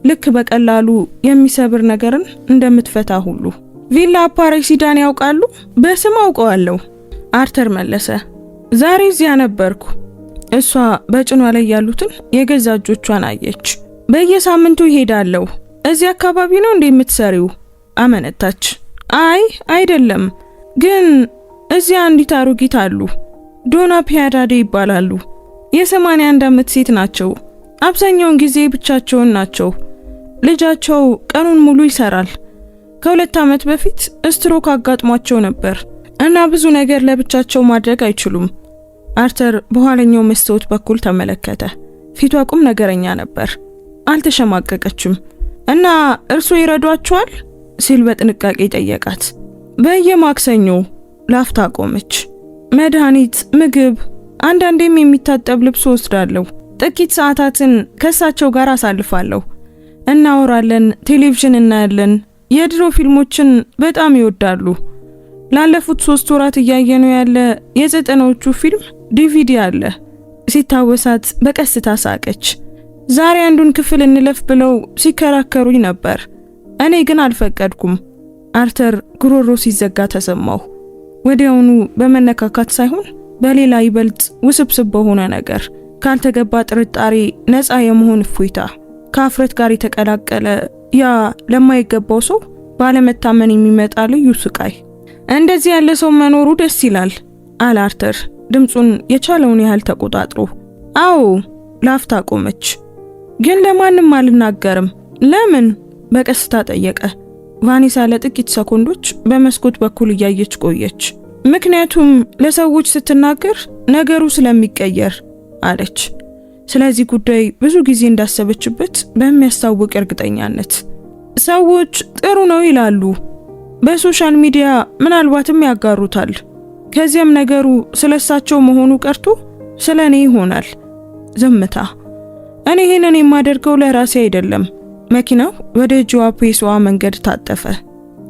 ልክ በቀላሉ የሚሰብር ነገርን እንደምትፈታ ሁሉ። ቪላ አፓሬሲዳን ያውቃሉ? በስም አውቀዋለሁ አርተር መለሰ። ዛሬ እዚያ ነበርኩ። እሷ በጭኗ ላይ ያሉትን የገዛ እጆቿን አየች። በየሳምንቱ ይሄዳለሁ። እዚህ አካባቢ ነው እንዴ የምትሰሪው? አመነታች። አይ አይደለም፣ ግን እዚያ አንዲት አሮጊት አሉ። ዶና ፒያዳዴ ይባላሉ። የ81 ዓመት ሴት ናቸው። አብዛኛውን ጊዜ ብቻቸውን ናቸው። ልጃቸው ቀኑን ሙሉ ይሰራል። ከ2 ዓመት በፊት ስትሮክ አጋጥሟቸው ነበር እና ብዙ ነገር ለብቻቸው ማድረግ አይችሉም። አርተር በኋለኛው መስታወት በኩል ተመለከተ። ፊቷ ቁም ነገረኛ ነበር። አልተሸማቀቀችም። እና እርሱ ይረዷቸዋል ሲል በጥንቃቄ ጠየቃት። በየማክሰኞ ላፍታ ቆመች። መድኃኒት፣ ምግብ፣ አንዳንዴም የሚታጠብ ልብስ ወስዳለሁ። ጥቂት ሰዓታትን ከሳቸው ጋር አሳልፋለሁ። እናወራለን፣ ቴሌቪዥን እናያለን። የድሮ ፊልሞችን በጣም ይወዳሉ። ላለፉት 3 ወራት እያየነው ያለ የ90ዎቹ ፊልም ዲቪዲ አለ። ሲታወሳት በቀስታ ሳቀች። ዛሬ አንዱን ክፍል እንለፍ ብለው ሲከራከሩኝ ነበር። እኔ ግን አልፈቀድኩም። አርተር ጉሮሮ ሲዘጋ ተሰማው። ወዲያውኑ በመነካካት ሳይሆን በሌላ ይበልጥ ውስብስብ በሆነ ነገር፣ ካልተገባ ጥርጣሬ ነፃ የመሆን እፎይታ፣ ከአፍረት ጋር የተቀላቀለ ያ ለማይገባው ሰው ባለመታመን የሚመጣ ልዩ ስቃይ። እንደዚህ ያለ ሰው መኖሩ ደስ ይላል አለ አርተር ድምጹን የቻለውን ያህል ተቆጣጥሮ። አዎ ላፍታ ቆመች። ግን ለማንም አልናገርም። ለምን? በቀስታ ጠየቀ። ቫኔሳ ለጥቂት ሰኮንዶች በመስኮት በኩል እያየች ቆየች። ምክንያቱም ለሰዎች ስትናገር ነገሩ ስለሚቀየር አለች። ስለዚህ ጉዳይ ብዙ ጊዜ እንዳሰበችበት በሚያስታውቅ እርግጠኛነት። ሰዎች ጥሩ ነው ይላሉ፣ በሶሻል ሚዲያ ምናልባትም ያጋሩታል። ከዚያም ነገሩ ስለሳቸው መሆኑ ቀርቶ ስለኔ ይሆናል። ዝምታ። እኔ ይሄንን የማደርገው ለራሴ አይደለም። መኪናው ወደ ጆዋፔሶዋ መንገድ ታጠፈ።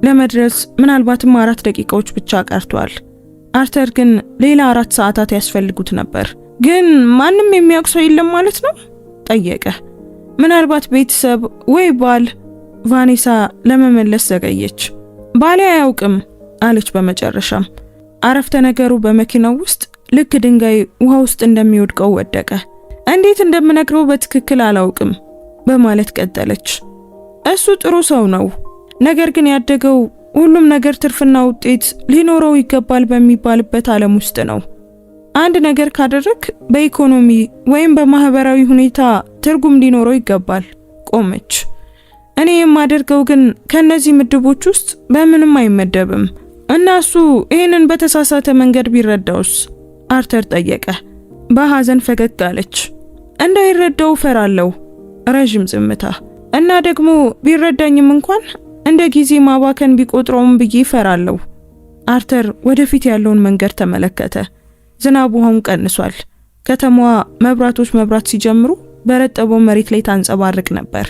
ለመድረስ ምናልባትም 4 ደቂቃዎች ብቻ ቀርቷል። አርተር ግን ሌላ 4 ሰዓታት ያስፈልጉት ነበር። ግን ማንም የሚያውቅ ሰው የለም ማለት ነው? ጠየቀ። ምናልባት ቤተሰብ ወይ ባል ቫኔሳ ለመመለስ ዘገየች። ባሌ አያውቅም አለች በመጨረሻም። አረፍተ ነገሩ በመኪናው ውስጥ ልክ ድንጋይ ውሃ ውስጥ እንደሚወድቀው ወደቀ። እንዴት እንደምነግረው በትክክል አላውቅም በማለት ቀጠለች። እሱ ጥሩ ሰው ነው፣ ነገር ግን ያደገው ሁሉም ነገር ትርፍና ውጤት ሊኖረው ይገባል በሚባልበት ዓለም ውስጥ ነው። አንድ ነገር ካደረክ በኢኮኖሚ ወይም በማህበራዊ ሁኔታ ትርጉም ሊኖረው ይገባል። ቆመች። እኔ የማደርገው ግን ከነዚህ ምድቦች ውስጥ በምንም አይመደብም እና እሱ ይህንን በተሳሳተ መንገድ ቢረዳውስ? አርተር ጠየቀ። በሐዘን ፈገግ አለች። እንዳይረዳው ፈራለሁ። ረጅም ዝምታ። እና ደግሞ ቢረዳኝም እንኳን እንደ ጊዜ ማባከን ቢቆጥረውም ብዬ ፈራለሁ። አርተር ወደፊት ያለውን መንገድ ተመለከተ። ዝናብ ውሃውን ቀንሷል። ከተማዋ መብራቶች መብራት ሲጀምሩ በረጠበው መሬት ላይ ታንጸባርቅ ነበር።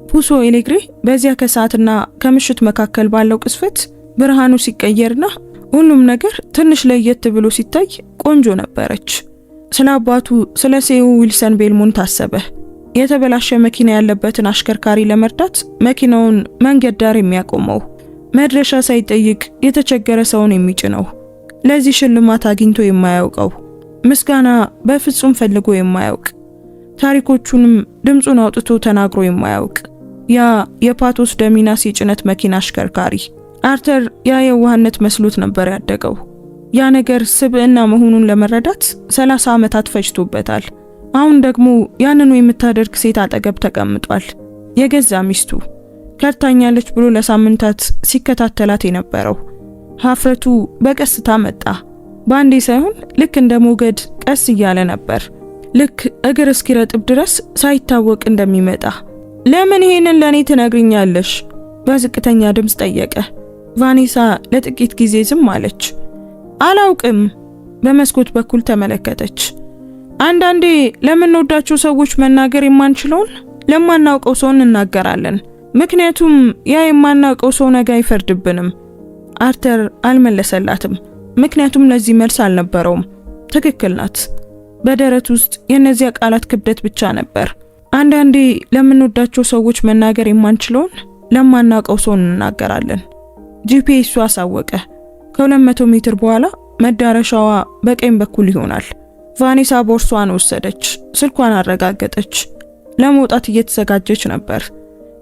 ፑሶ ኤሌግሬ በዚያ ከሰዓትና ከምሽት መካከል ባለው ቅስፈት ብርሃኑ ሲቀየርና ሁሉም ነገር ትንሽ ለየት ብሎ ሲታይ ቆንጆ ነበረች። ስለ አባቱ ስለ ሴው ዊልሰን ቤልሞንት ታሰበ። የተበላሸ መኪና ያለበትን አሽከርካሪ ለመርዳት መኪናውን መንገድ ዳር የሚያቆመው፣ መድረሻ ሳይጠይቅ የተቸገረ ሰውን የሚጭነው፣ ለዚህ ሽልማት አግኝቶ የማያውቀው፣ ምስጋና በፍጹም ፈልጎ የማያውቅ፣ ታሪኮቹንም ድምጹን አውጥቶ ተናግሮ የማያውቅ ያ የፓቶስ ደሚናስ የጭነት መኪና አሽከርካሪ። አርተር ያ የዋህነት መስሎት ነበር ያደገው። ያ ነገር ስብዕና መሆኑን ለመረዳት 30 ዓመታት ፈጅቶበታል። አሁን ደግሞ ያንኑ የምታደርግ ሴት አጠገብ ተቀምጧል። የገዛ ሚስቱ ከርታኛለች ብሎ ለሳምንታት ሲከታተላት የነበረው ሀፍረቱ በቀስታ መጣ። ባንዴ ሳይሆን ልክ እንደ ሞገድ ቀስ እያለ ነበር። ልክ እግር እስኪረጥብ ድረስ ሳይታወቅ እንደሚመጣ። ለምን ይሄንን ለኔ ትነግሪኛለሽ? በዝቅተኛ ድምፅ ጠየቀ። ቫኔሳ ለጥቂት ጊዜ ዝም አለች። አላውቅም። በመስኮት በኩል ተመለከተች። አንዳንዴ ለምንወዳቸው ሰዎች መናገር የማንችለውን ለማናውቀው ሰው እንናገራለን። ምክንያቱም ያ የማናውቀው ሰው ነገ አይፈርድብንም። አርተር አልመለሰላትም። ምክንያቱም ለዚህ መልስ አልነበረውም። ትክክል ናት። በደረት ውስጥ የነዚያ ቃላት ክብደት ብቻ ነበር። አንዳንዴ ለምንወዳቸው ሰዎች መናገር የማንችለውን ለማናውቀው ሰው እንናገራለን። ጂፒኤሱ አሳወቀ። ከ200 ሜትር በኋላ መዳረሻዋ በቀኝ በኩል ይሆናል። ቫኔሳ ቦርሷን ወሰደች። ስልኳን አረጋገጠች። ለመውጣት እየተዘጋጀች ነበር።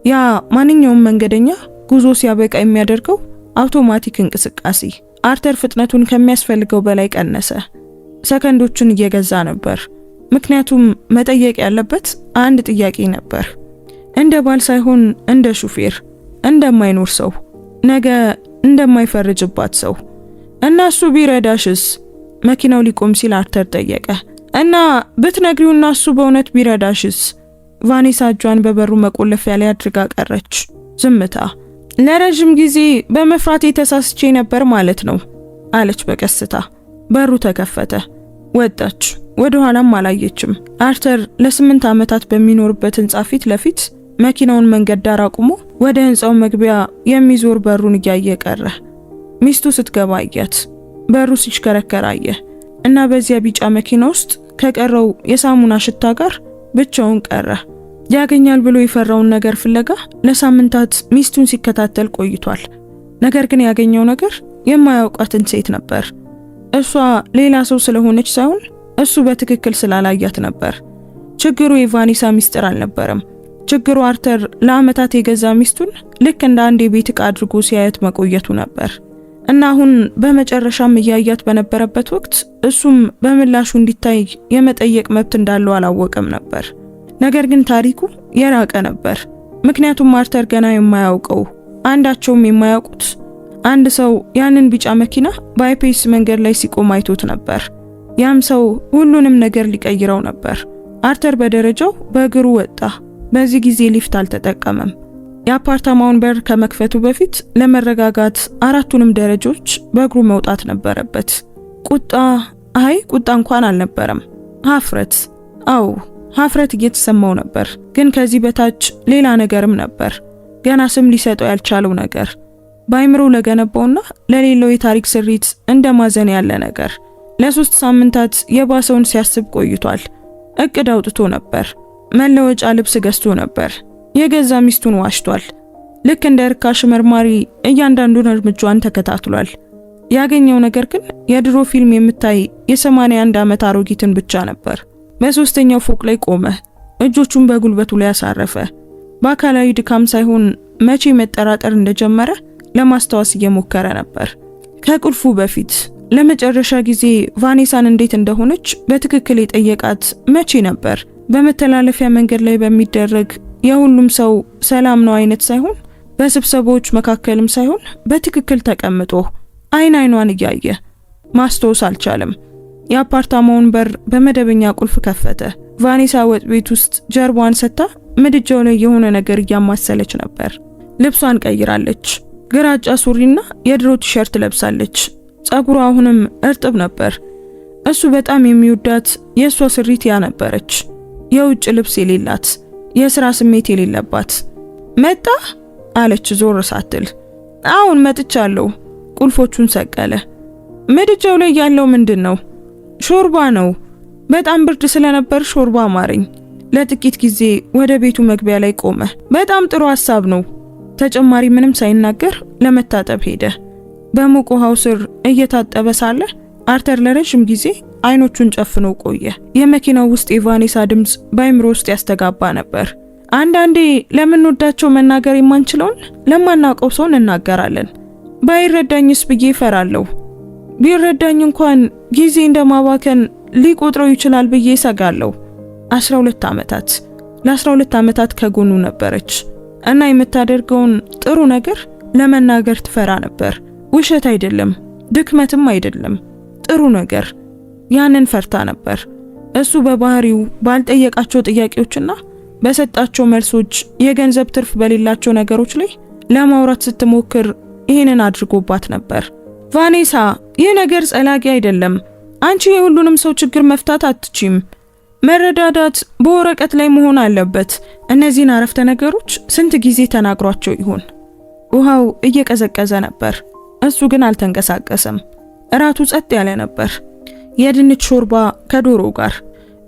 ያ ማንኛውም መንገደኛ ጉዞ ሲያበቃ የሚያደርገው አውቶማቲክ እንቅስቃሴ። አርተር ፍጥነቱን ከሚያስፈልገው በላይ ቀነሰ። ሰከንዶችን እየገዛ ነበር። ምክንያቱም መጠየቅ ያለበት አንድ ጥያቄ ነበር። እንደ ባል ሳይሆን እንደ ሹፌር፣ እንደማይኖር ሰው፣ ነገ እንደማይፈርጅባት ሰው። እና እሱ ቢረዳሽስ? መኪናው ሊቆም ሲል አርተር ጠየቀ። እና ብትነግሪውና እሱ በእውነት ቢረዳሽስ? ቫኔሳ እጇን በበሩ መቆለፊያ ላይ አድርጋ ቀረች። ዝምታ። ለረጅም ጊዜ በመፍራት የተሳስቼ ነበር ማለት ነው አለች በቀስታ። በሩ ተከፈተ። ወጣች። ወደ ኋላም አላየችም። አርተር ለ8 ዓመታት በሚኖርበት ህንጻ ፊት ለፊት መኪናውን መንገድ ዳር አቁሞ ወደ ህንጻው መግቢያ የሚዞር በሩን እያየ ቀረ። ሚስቱ ስትገባ አያት። በሩ ሲሽከረከር አየ እና በዚያ ቢጫ መኪና ውስጥ ከቀረው የሳሙና ሽታ ጋር ብቻውን ቀረ። ያገኛል ብሎ የፈራውን ነገር ፍለጋ ለሳምንታት ሚስቱን ሲከታተል ቆይቷል። ነገር ግን ያገኘው ነገር የማያውቃትን ሴት ነበር። እሷ ሌላ ሰው ስለሆነች ሳይሆን እሱ በትክክል ስላላያት ነበር። ችግሩ የቫኔሳ ሚስጥር አልነበረም። ችግሩ አርተር ለዓመታት የገዛ ሚስቱን ልክ እንደ አንድ የቤት ዕቃ አድርጎ ሲያየት መቆየቱ ነበር እና አሁን በመጨረሻም እያያት በነበረበት ወቅት እሱም በምላሹ እንዲታይ የመጠየቅ መብት እንዳለው አላወቀም ነበር። ነገር ግን ታሪኩ የራቀ ነበር። ምክንያቱም አርተር ገና የማያውቀው አንዳቸውም የማያውቁት አንድ ሰው ያንን ቢጫ መኪና በአይፔስ መንገድ ላይ ሲቆም አይቶት ነበር። ያም ሰው ሁሉንም ነገር ሊቀይረው ነበር። አርተር በደረጃው በእግሩ ወጣ። በዚህ ጊዜ ሊፍት አልተጠቀመም። የአፓርታማውን በር ከመክፈቱ በፊት ለመረጋጋት አራቱንም ደረጃዎች በእግሩ መውጣት ነበረበት። ቁጣ እንኳን አልነበረም። ሀፍረት። አዎ ሀፍረት እየተሰማው ነበር። ግን ከዚህ በታች ሌላ ነገርም ነበር። ገና ስም ሊሰጠው ያልቻለው ነገር፣ በአይምሮ ለገነባውና ለሌላው የታሪክ ስሪት እንደማዘን ያለ ነገር። ለ3 ሳምንታት የባሰውን ሲያስብ ቆይቷል። እቅድ አውጥቶ ነበር። መለወጫ ልብስ ገዝቶ ነበር። የገዛ ሚስቱን ዋሽቷል። ልክ እንደ ርካሽ መርማሪ እያንዳንዱን እርምጃዋን ተከታትሏል። ያገኘው ነገር ግን የድሮ ፊልም የምታይ የ81 ዓመት አሮጊትን ብቻ ነበር። በሶስተኛው ፎቅ ላይ ቆመ። እጆቹን በጉልበቱ ላይ ያሳረፈ። በአካላዊ ድካም ሳይሆን መቼ መጠራጠር እንደጀመረ ለማስታወስ እየሞከረ ነበር። ከቁልፉ በፊት ለመጨረሻ ጊዜ ቫኔሳን እንዴት እንደሆነች በትክክል የጠየቃት መቼ ነበር? በመተላለፊያ መንገድ ላይ በሚደረግ የሁሉም ሰው ሰላም ነው አይነት ሳይሆን፣ በስብሰባዎች መካከልም ሳይሆን፣ በትክክል ተቀምጦ አይን አይኗን እያየ ማስታወስ አልቻለም። የአፓርታማውን በር በመደበኛ ቁልፍ ከፈተ። ቫኔሳ ወጥ ቤት ውስጥ ጀርባዋን ሰታ ምድጃው ላይ የሆነ ነገር እያማሰለች ነበር። ልብሷን ቀይራለች። ግራጫ ሱሪና የድሮ ቲሸርት ለብሳለች። ጸጉሯ አሁንም እርጥብ ነበር። እሱ በጣም የሚወዳት የሷ ስሪት ያ ነበረች። የውጭ ልብስ የሌላት፣ የሥራ ስሜት የሌለባት። መጣ አለች ዞር ሳትል። አሁን መጥቻለሁ። ቁልፎቹን ሰቀለ። ምድጃው ላይ ያለው ምንድነው? ሾርባ ነው። በጣም ብርድ ስለነበር ሾርባ አማረኝ። ለጥቂት ጊዜ ወደ ቤቱ መግቢያ ላይ ቆመ። በጣም ጥሩ ሐሳብ ነው። ተጨማሪ ምንም ሳይናገር ለመታጠብ ሄደ። በሙቅ ውሃው ስር እየታጠበ ሳለ አርተር ለረጅም ጊዜ አይኖቹን ጨፍኖ ቆየ። የመኪናው ውስጥ የቫኔሳ ድምጽ በአይምሮ ውስጥ ያስተጋባ ነበር። አንዳንዴ ለምንወዳቸው መናገር የማንችለውን ለማናውቀው ሰው እንናገራለን። ባይረዳኝስ ብዬ እፈራለሁ። ቢረዳኝ እንኳን ጊዜ እንደማባከን ሊቆጥረው ይችላል ብዬ እሰጋለሁ። 12 ዓመታት ለ12 ዓመታት ከጎኑ ነበረች እና የምታደርገውን ጥሩ ነገር ለመናገር ትፈራ ነበር። ውሸት አይደለም፣ ድክመትም አይደለም፣ ጥሩ ነገር። ያንን ፈርታ ነበር። እሱ በባህሪው ባልጠየቃቸው ጥያቄዎችና በሰጣቸው መልሶች የገንዘብ ትርፍ በሌላቸው ነገሮች ላይ ለማውራት ስትሞክር ይሄንን አድርጎባት ነበር። ቫኔሳ፣ ይህ ነገር ጸላቂ አይደለም። አንቺ የሁሉንም ሰው ችግር መፍታት አትችም። መረዳዳት በወረቀት ላይ መሆን አለበት። እነዚህን አረፍተ ነገሮች ስንት ጊዜ ተናግሯቸው ይሆን? ውሃው እየቀዘቀዘ ነበር። እሱ ግን አልተንቀሳቀሰም። እራቱ ጸጥ ያለ ነበር። የድንች ሾርባ ከዶሮ ጋር፣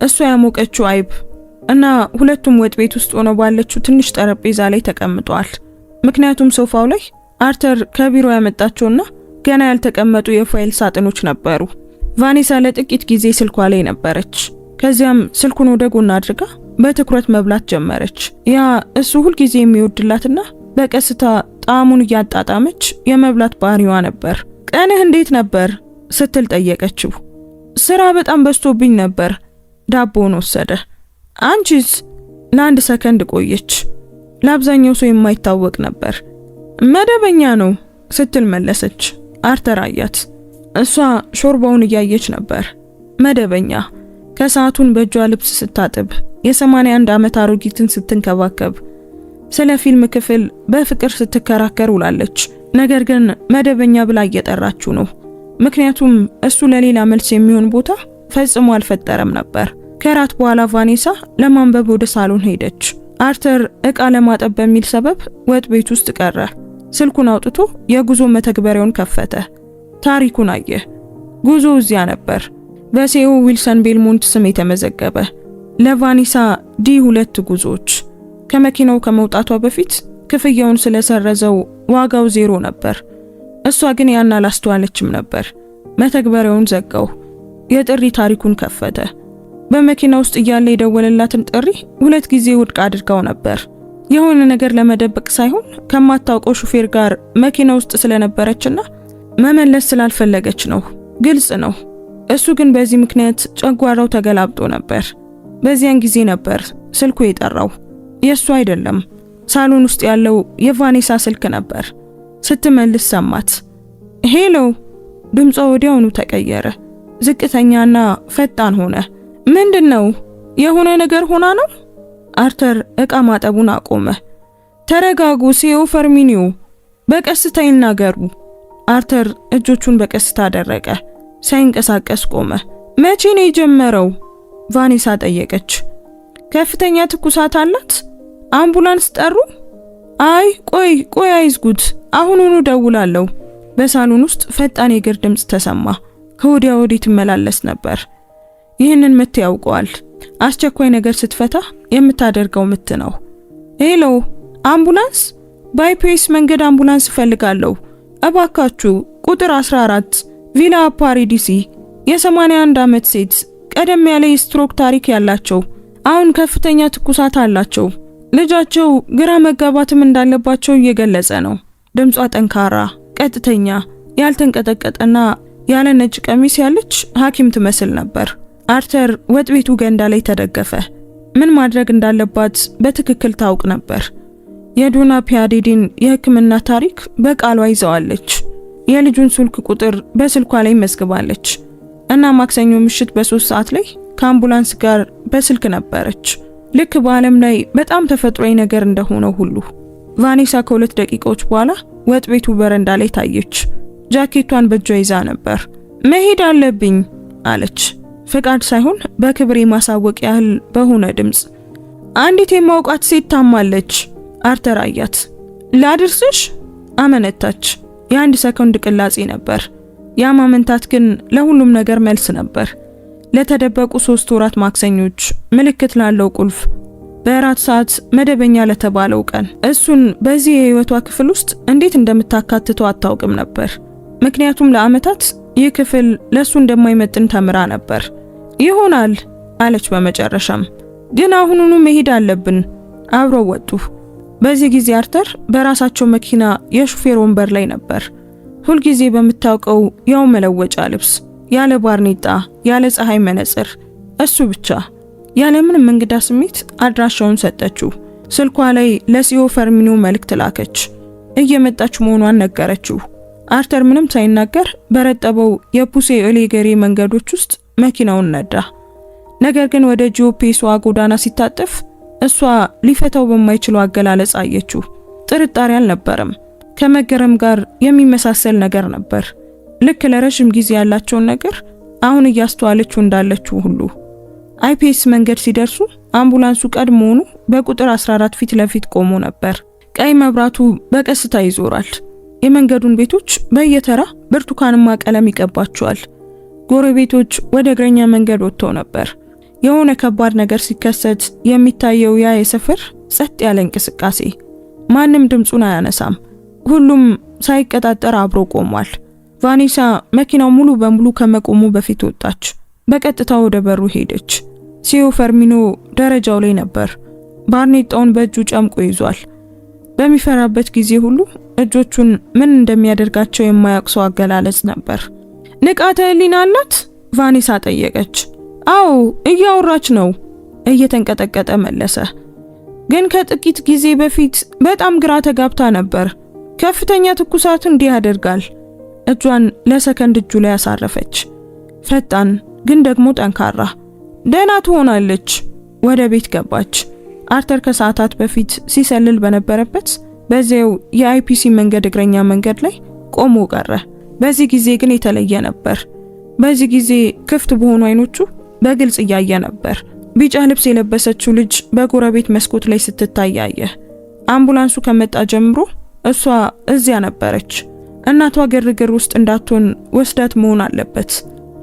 እሷ ያሞቀችው አይብ እና ሁለቱም ወጥ ቤት ውስጥ ሆነው ባለችው ትንሽ ጠረጴዛ ላይ ተቀምጠዋል። ምክንያቱም ሶፋው ላይ አርተር ከቢሮ ያመጣቸውና ገና ያልተቀመጡ የፋይል ሳጥኖች ነበሩ። ቫኔሳ ለጥቂት ጊዜ ስልኳ ላይ ነበረች። ከዚያም ስልኩን ወደ ጎን አድርጋ በትኩረት መብላት ጀመረች። ያ እሱ ሁልጊዜ የሚወድላትና በቀስታ ጣዕሙን እያጣጣመች የመብላት ባህሪዋ ነበር። ቀንህ እንዴት ነበር ስትል ጠየቀችው። ስራ በጣም በዝቶብኝ ነበር። ዳቦውን ወሰደ። አንቺስ? ለአንድ ሰከንድ ቆየች። ለአብዛኛው ሰው የማይታወቅ ነበር። መደበኛ ነው ስትል መለሰች። አርተር አያት። እሷ ሾርባውን እያየች ነበር። መደበኛ። ከሰዓቱን በእጇ ልብስ ስታጥብ፣ የ81 ዓመት አሮጊትን ስትንከባከብ፣ ስለ ፊልም ክፍል በፍቅር ስትከራከር ውላለች። ነገር ግን መደበኛ ብላ እየጠራችው ነው። ምክንያቱም እሱ ለሌላ መልስ የሚሆን ቦታ ፈጽሞ አልፈጠረም ነበር። ከራት በኋላ ቫኔሳ ለማንበብ ወደ ሳሎን ሄደች። አርተር ዕቃ ለማጠብ በሚል ሰበብ ወጥ ቤት ውስጥ ቀረ። ስልኩን አውጥቶ የጉዞ መተግበሪያውን ከፈተ። ታሪኩን አየ። ጉዞ እዚያ ነበር፣ በሴኦ ዊልሰን ቤልሞንት ስም የተመዘገበ ለቫኔሳ D2 ጉዞዎች። ከመኪናው ከመውጣቷ በፊት ክፍያውን ስለሰረዘው ዋጋው 0 ነበር። እሷ ግን ያን አላስተዋለችም ነበር። መተግበሪያውን ዘጋው። የጥሪ ታሪኩን ከፈተ። በመኪና ውስጥ እያለ የደወለላትን ጥሪ 2 ጊዜ ውድቅ አድርጋው ነበር። የሆነ ነገር ለመደበቅ ሳይሆን ከማታውቀው ሹፌር ጋር መኪና ውስጥ ስለነበረችና መመለስ ስላልፈለገች ነው። ግልጽ ነው። እሱ ግን በዚህ ምክንያት ጨጓራው ተገላብጦ ነበር። በዚያን ጊዜ ነበር ስልኩ የጠራው። የሱ አይደለም። ሳሎን ውስጥ ያለው የቫኔሳ ስልክ ነበር። ስትመልስ ሰማት። ሄሎ። ድምጿ ወዲያውኑ ተቀየረ። ዝቅተኛና ፈጣን ሆነ። ምንድነው? የሆነ ነገር ሆና ነው? አርተር ዕቃ ማጠቡን አቆመ። ተረጋጉ ሲዮ ፈርሚኒዮ፣ በቀስታ ይናገሩ። አርተር እጆቹን በቀስታ አደረቀ። ሳይንቀሳቀስ ቆመ። መቼ ነው የጀመረው? ቫኔሳ ጠየቀች። ከፍተኛ ትኩሳት አላት? አምቡላንስ ጠሩ? አይ ቆይ አይዝጉት፣ አሁኑኑ ደውላለሁ። በሳሎን ውስጥ ፈጣን የእግር ድምጽ ተሰማ። ከወዲያ ወዲህ ትመላለስ ነበር። ይህንን ምት ያውቀዋል። አስቸኳይ ነገር ስትፈታ የምታደርገው ምት ነው። ሄሎ አምቡላንስ? በአይፒኤስ መንገድ አምቡላንስ ፈልጋለሁ እባካችሁ፣ ቁጥር 14 ቪላ ፓሪዲሲ፣ የ81 ዓመት ሴት፣ ቀደም ያለ ስትሮክ ታሪክ ያላቸው፣ አሁን ከፍተኛ ትኩሳት አላቸው። ልጃቸው ግራ መጋባትም እንዳለባቸው እየገለጸ ነው። ድምጿ ጠንካራ፣ ቀጥተኛ፣ ያልተንቀጠቀጠና ያለ ነጭ ቀሚስ ያለች ሐኪም ትመስል ነበር። አርተር ወጥ ቤቱ ገንዳ ላይ ተደገፈ። ምን ማድረግ እንዳለባት በትክክል ታውቅ ነበር። የዶና ፒያዴዲን የሕክምና ታሪክ በቃሏ ይዘዋለች። የልጁን ስልክ ቁጥር በስልኳ ላይ መዝግባለች እና ማክሰኞ ምሽት በ3 ሰዓት ላይ ከአምቡላንስ ጋር በስልክ ነበረች። ልክ በዓለም ላይ በጣም ተፈጥሯዊ ነገር እንደሆነው ሁሉ ቫኔሳ ከ2 ደቂቃዎች በኋላ ወጥ ቤቱ በረንዳ ላይ ታየች። ጃኬቷን በእጇ ይዛ ነበር። መሄድ አለብኝ አለች፣ ፍቃድ ሳይሆን በክብር የማሳወቅ ያህል በሆነ ድምጽ። አንዲት የማውቃት ሴት ታማለች። አርተር አያት። ላድርስሽ? አመነታች። የ1 ሰከንድ ቅላጼ ነበር። ያ ማመንታት ግን ለሁሉም ነገር መልስ ነበር። ለተደበቁ 3 ወራት ማክሰኞች፣ ምልክት ላለው ቁልፍ፣ በራት ሰዓት መደበኛ ለተባለው ቀን እሱን በዚህ የህይወቷ ክፍል ውስጥ እንዴት እንደምታካትተው አታውቅም ነበር። ምክንያቱም ለአመታት ይህ ክፍል ለሱ እንደማይመጥን ተምራ ነበር። ይሆናል አለች በመጨረሻም። ግን አሁኑኑ መሄድ አለብን። አብረው ወጡ። በዚህ ጊዜ አርተር በራሳቸው መኪና የሹፌር ወንበር ላይ ነበር። ሁልጊዜ በምታውቀው ያው መለወጫ ልብስ፣ ያለ ባርኔጣ፣ ያለ ፀሐይ መነጽር፣ እሱ ብቻ። ያለ ምንም እንግዳ ስሜት አድራሻውን ሰጠችው። ስልኳ ላይ ለሲዮ ፈርሚኖ መልእክት ላከች። እየመጣች መሆኗን ነገረችው። አርተር ምንም ሳይናገር በረጠበው የፑሴ ኦሌገሪ መንገዶች ውስጥ መኪናውን ነዳ። ነገር ግን ወደ ጂኦፔስዋ ጎዳና ሲታጠፍ እሷ ሊፈታው በማይችለው አገላለጽ አየችው። ጥርጣሬ አልነበረም፣ ከመገረም ጋር የሚመሳሰል ነገር ነበር። ልክ ለረጅም ጊዜ ያላቸውን ነገር አሁን እያስተዋለችው እንዳለችው ሁሉ። አይፒኤስ መንገድ ሲደርሱ አምቡላንሱ ቀድሞውኑ በቁጥር 14 ፊት ለፊት ቆሞ ነበር። ቀይ መብራቱ በቀስታ ይዞራል። የመንገዱን ቤቶች በየተራ ብርቱካንማ ቀለም ይቀባቸዋል። ጎረቤቶች ወደ እግረኛ መንገድ ወጥተው ነበር። የሆነ ከባድ ነገር ሲከሰት የሚታየው ያ የሰፈር ጸጥ ያለ እንቅስቃሴ። ማንም ድምጹን አያነሳም። ሁሉም ሳይቀጣጠር አብሮ ቆሟል። ቫኔሳ መኪናው ሙሉ በሙሉ ከመቆሙ በፊት ወጣች። በቀጥታ ወደ በሩ ሄደች። ሲዮ ፈርሚኖ ደረጃው ላይ ነበር። ባርኔጣውን በእጁ ጨምቆ ይዟል። በሚፈራበት ጊዜ ሁሉ እጆቹን ምን እንደሚያደርጋቸው የማያውቅ ሰው አገላለጽ ነበር። ንቃተ ህሊና አላት? ቫኔሳ ጠየቀች። አዎ እያወራች ነው፣ እየተንቀጠቀጠ መለሰ። ግን ከጥቂት ጊዜ በፊት በጣም ግራ ተጋብታ ነበር። ከፍተኛ ትኩሳት እንዲህ ያደርጋል። እጇን ለሰከንድ እጁ ላይ አሳረፈች። ፈጣን ግን ደግሞ ጠንካራ። ደህና ትሆናለች። ወደ ቤት ገባች። አርተር ከሰዓታት በፊት ሲሰልል በነበረበት በዚያው የአይፒሲ መንገድ እግረኛ መንገድ ላይ ቆሞ ቀረ። በዚህ ጊዜ ግን የተለየ ነበር። በዚህ ጊዜ ክፍት በሆኑ አይኖቹ በግልጽ እያየ ነበር። ቢጫ ልብስ የለበሰችው ልጅ በጎረቤት መስኮት ላይ ስትታይ አየ። አምቡላንሱ ከመጣ ጀምሮ እሷ እዚያ ነበረች። እናቷ ግርግር ውስጥ እንዳትሆን ወስዳት መሆን አለበት።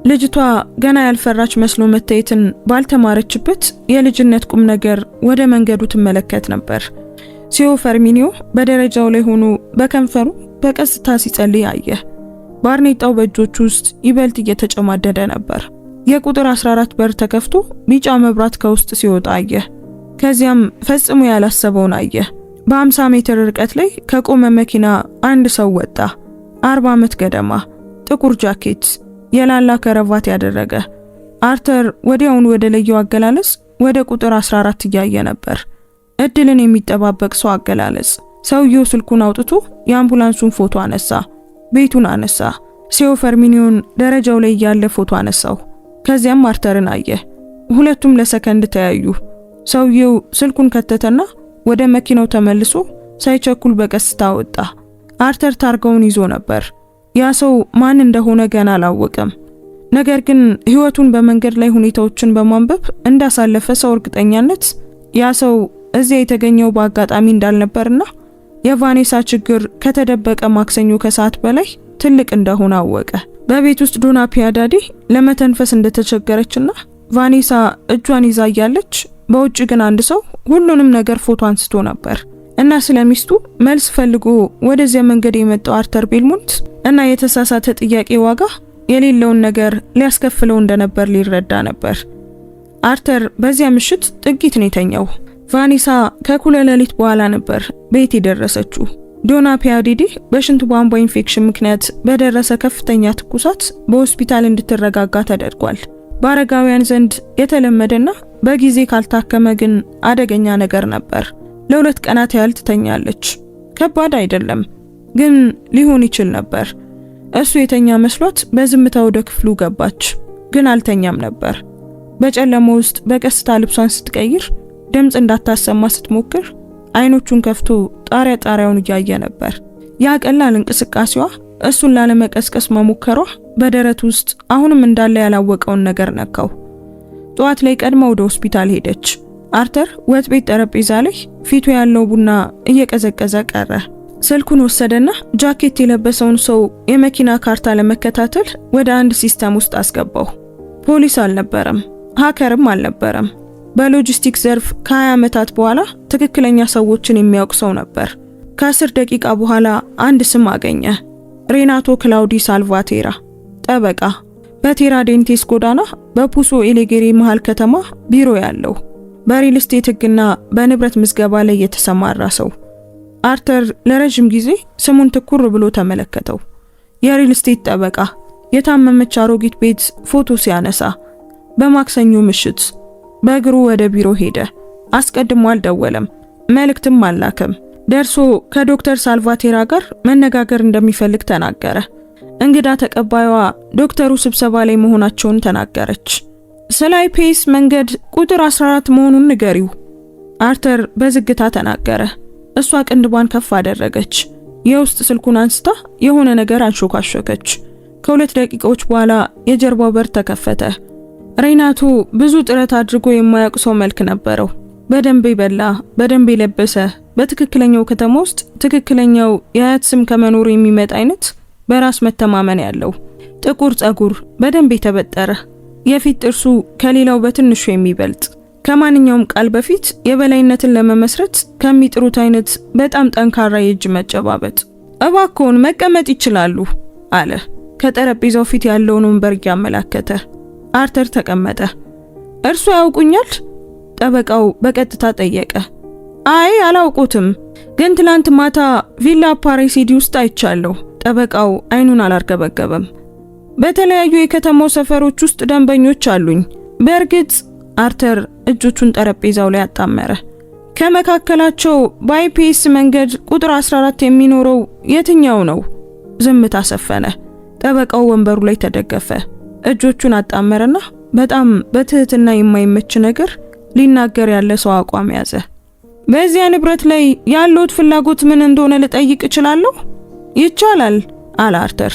ልጅቷ ገና ያልፈራች መስሎ መታየትን ባልተማረችበት የልጅነት ቁም ነገር ወደ መንገዱ ትመለከት ነበር። ሲዮ ፈርሚኒዮ በደረጃው ላይ ሆኖ በከንፈሩ በቀስታ ሲጸልይ አየ። ባርኔጣው በእጆቹ ውስጥ ይበልጥ እየተጨማደደ ነበር። የቁጥር 14 በር ተከፍቶ ቢጫ መብራት ከውስጥ ሲወጣ አየ። ከዚያም ፈጽሞ ያላሰበውን አየ። በ50 ሜትር ርቀት ላይ ከቆመ መኪና አንድ ሰው ወጣ። 40 ዓመት ገደማ፣ ጥቁር ጃኬት፣ የላላ ከረቫት ያደረገ። አርተር ወዲያውኑ ወደ ለየው አገላለጽ ወደ ቁጥር 14 እያየ ነበር። እድልን የሚጠባበቅ ሰው አገላለጽ። ሰውየው ስልኩን አውጥቶ የአምቡላንሱን ፎቶ አነሳ፣ ቤቱን አነሳ። ሲዮ ፈርሚኒዮን ደረጃው ላይ ያለ ፎቶ አነሳው። ከዚያም አርተርን አየ። ሁለቱም ለሰከንድ ተያዩ። ሰውየው ስልኩን ከተተና ወደ መኪናው ተመልሶ ሳይቸኩል በቀስታ ወጣ። አርተር ታርጋውን ይዞ ነበር። ያ ሰው ማን እንደሆነ ገና አላወቀም። ነገር ግን ህይወቱን በመንገድ ላይ ሁኔታዎችን በማንበብ እንዳሳለፈ ሰው እርግጠኛነት ያ ሰው እዚያ የተገኘው በአጋጣሚ እንዳልነበርና የቫኔሳ ችግር ከተደበቀ ማክሰኞ ከሰዓት በላይ ትልቅ እንደሆነ አወቀ። በቤት ውስጥ ዶና ፒያዳዲ ለመተንፈስ እንደተቸገረችና ቫኔሳ እጇን ይዛ ያለች፣ በውጭ ግን አንድ ሰው ሁሉንም ነገር ፎቶ አንስቶ ነበር። እና ስለሚስቱ መልስ ፈልጎ ወደዚያ መንገድ የመጣው አርተር ቤልሞንት እና የተሳሳተ ጥያቄ ዋጋ የሌለውን ነገር ሊያስከፍለው እንደነበር ሊረዳ ነበር። አርተር በዚያ ምሽት ጥቂት ነው የተኛው። ቫኒሳ ከኩለ ሌሊት በኋላ ነበር ቤት የደረሰችው። ዶና ፒያዲዲ በሽንት ቧንቧ ኢንፌክሽን ምክንያት በደረሰ ከፍተኛ ትኩሳት በሆስፒታል እንድትረጋጋ ተደርጓል። በአረጋውያን ዘንድ የተለመደና በጊዜ ካልታከመ ግን አደገኛ ነገር ነበር። ለ2 ቀናት ያህል ትተኛለች። ከባድ አይደለም፣ ግን ሊሆን ይችል ነበር። እሱ የተኛ መስሏት በዝምታ ወደ ክፍሉ ገባች፣ ግን አልተኛም ነበር። በጨለማ ውስጥ በቀስታ ልብሷን ስትቀይር ድምጽ እንዳታሰማ ስትሞክር አይኖቹን ከፍቶ ጣሪያውን እያየ ነበር። ያ ቀላል እንቅስቃሴዋ እሱን ላለመቀስቀስ መሞከሯ በደረት ውስጥ አሁንም እንዳለ ያላወቀውን ነገር ነካው። ጠዋት ላይ ቀድማ ወደ ሆስፒታል ሄደች። አርተር ወጥ ቤት ጠረጴዛ ላይ ፊቱ ያለው ቡና እየቀዘቀዘ ቀረ። ስልኩን ወሰደና ጃኬት የለበሰውን ሰው የመኪና ካርታ ለመከታተል ወደ አንድ ሲስተም ውስጥ አስገባው። ፖሊስ አልነበረም፣ ሃከርም አልነበረም። በሎጂስቲክስ ዘርፍ ከ20 ዓመታት በኋላ ትክክለኛ ሰዎችን የሚያውቅ ሰው ነበር። ከ10 ደቂቃ በኋላ አንድ ስም አገኘ። ሬናቶ ክላውዲ ሳልቫቴራ፣ ጠበቃ፣ በቴራዴንቴስ ጎዳና በፑሶ ኤሌጌሪ መሃል ከተማ ቢሮ ያለው፣ በሪል ስቴት ሕግና በንብረት ምዝገባ ላይ የተሰማራ ሰው። አርተር ለረጅም ጊዜ ስሙን ትኩር ብሎ ተመለከተው። የሪል ስቴት ጠበቃ የታመመች አሮጊት ቤት ፎቶ ሲያነሳ። በማክሰኞ ምሽት በእግሩ ወደ ቢሮ ሄደ። አስቀድሞ አልደወለም፣ መልእክትም አላከም። ደርሶ ከዶክተር ሳልቫቴራ ጋር መነጋገር እንደሚፈልግ ተናገረ። እንግዳ ተቀባይዋ ዶክተሩ ስብሰባ ላይ መሆናቸውን ተናገረች። ስለ አይፒኤስ መንገድ ቁጥር 14 መሆኑን ንገሪው፣ አርተር በዝግታ ተናገረ። እሷ ቅንድቧን ከፍ አደረገች። የውስጥ ስልኩን አንስታ የሆነ ነገር አንሾካሾከች። ከ2 ደቂቃዎች በኋላ የጀርባው በር ተከፈተ። ሬናቶ ብዙ ጥረት አድርጎ የማያውቅ ሰው መልክ ነበረው። በደንብ የበላ፣ በደንብ የለበሰ፣ በትክክለኛው ከተማ ውስጥ ትክክለኛው የአያት ስም ከመኖሩ የሚመጣ አይነት በራስ መተማመን ያለው፣ ጥቁር ጸጉር፣ በደንብ የተበጠረ፣ የፊት ጥርሱ ከሌላው በትንሹ የሚበልጥ፣ ከማንኛውም ቃል በፊት የበላይነትን ለመመስረት ከሚጥሩት አይነት በጣም ጠንካራ የእጅ መጨባበጥ። እባክዎን መቀመጥ ይችላሉ አለ፣ ከጠረጴዛው ፊት ያለውን ወንበር እያመላከተ። አርተር ተቀመጠ። እርሱ ያውቁኛል? ጠበቃው በቀጥታ ጠየቀ። አይ አላውቁትም፣ ግን ትላንት ማታ ቪላ ፓሪሲዲ ውስጥ አይቻለሁ። ጠበቃው አይኑን አላርገበገበም። በተለያዩ የከተማው ሰፈሮች ውስጥ ደንበኞች አሉኝ። በእርግጥ አርተር እጆቹን ጠረጴዛው ላይ አጣመረ። ከመካከላቸው በአይፒኤስ መንገድ ቁጥር 14 የሚኖረው የትኛው ነው? ዝምታ ሰፈነ። ጠበቃው ወንበሩ ላይ ተደገፈ። እጆቹን አጣመረና በጣም በትህትና የማይመች ነገር ሊናገር ያለ ሰው አቋም ያዘ። በዚያ ንብረት ላይ ያለውት ፍላጎት ምን እንደሆነ ልጠይቅ እችላለሁ? ይቻላል አለ አርተር።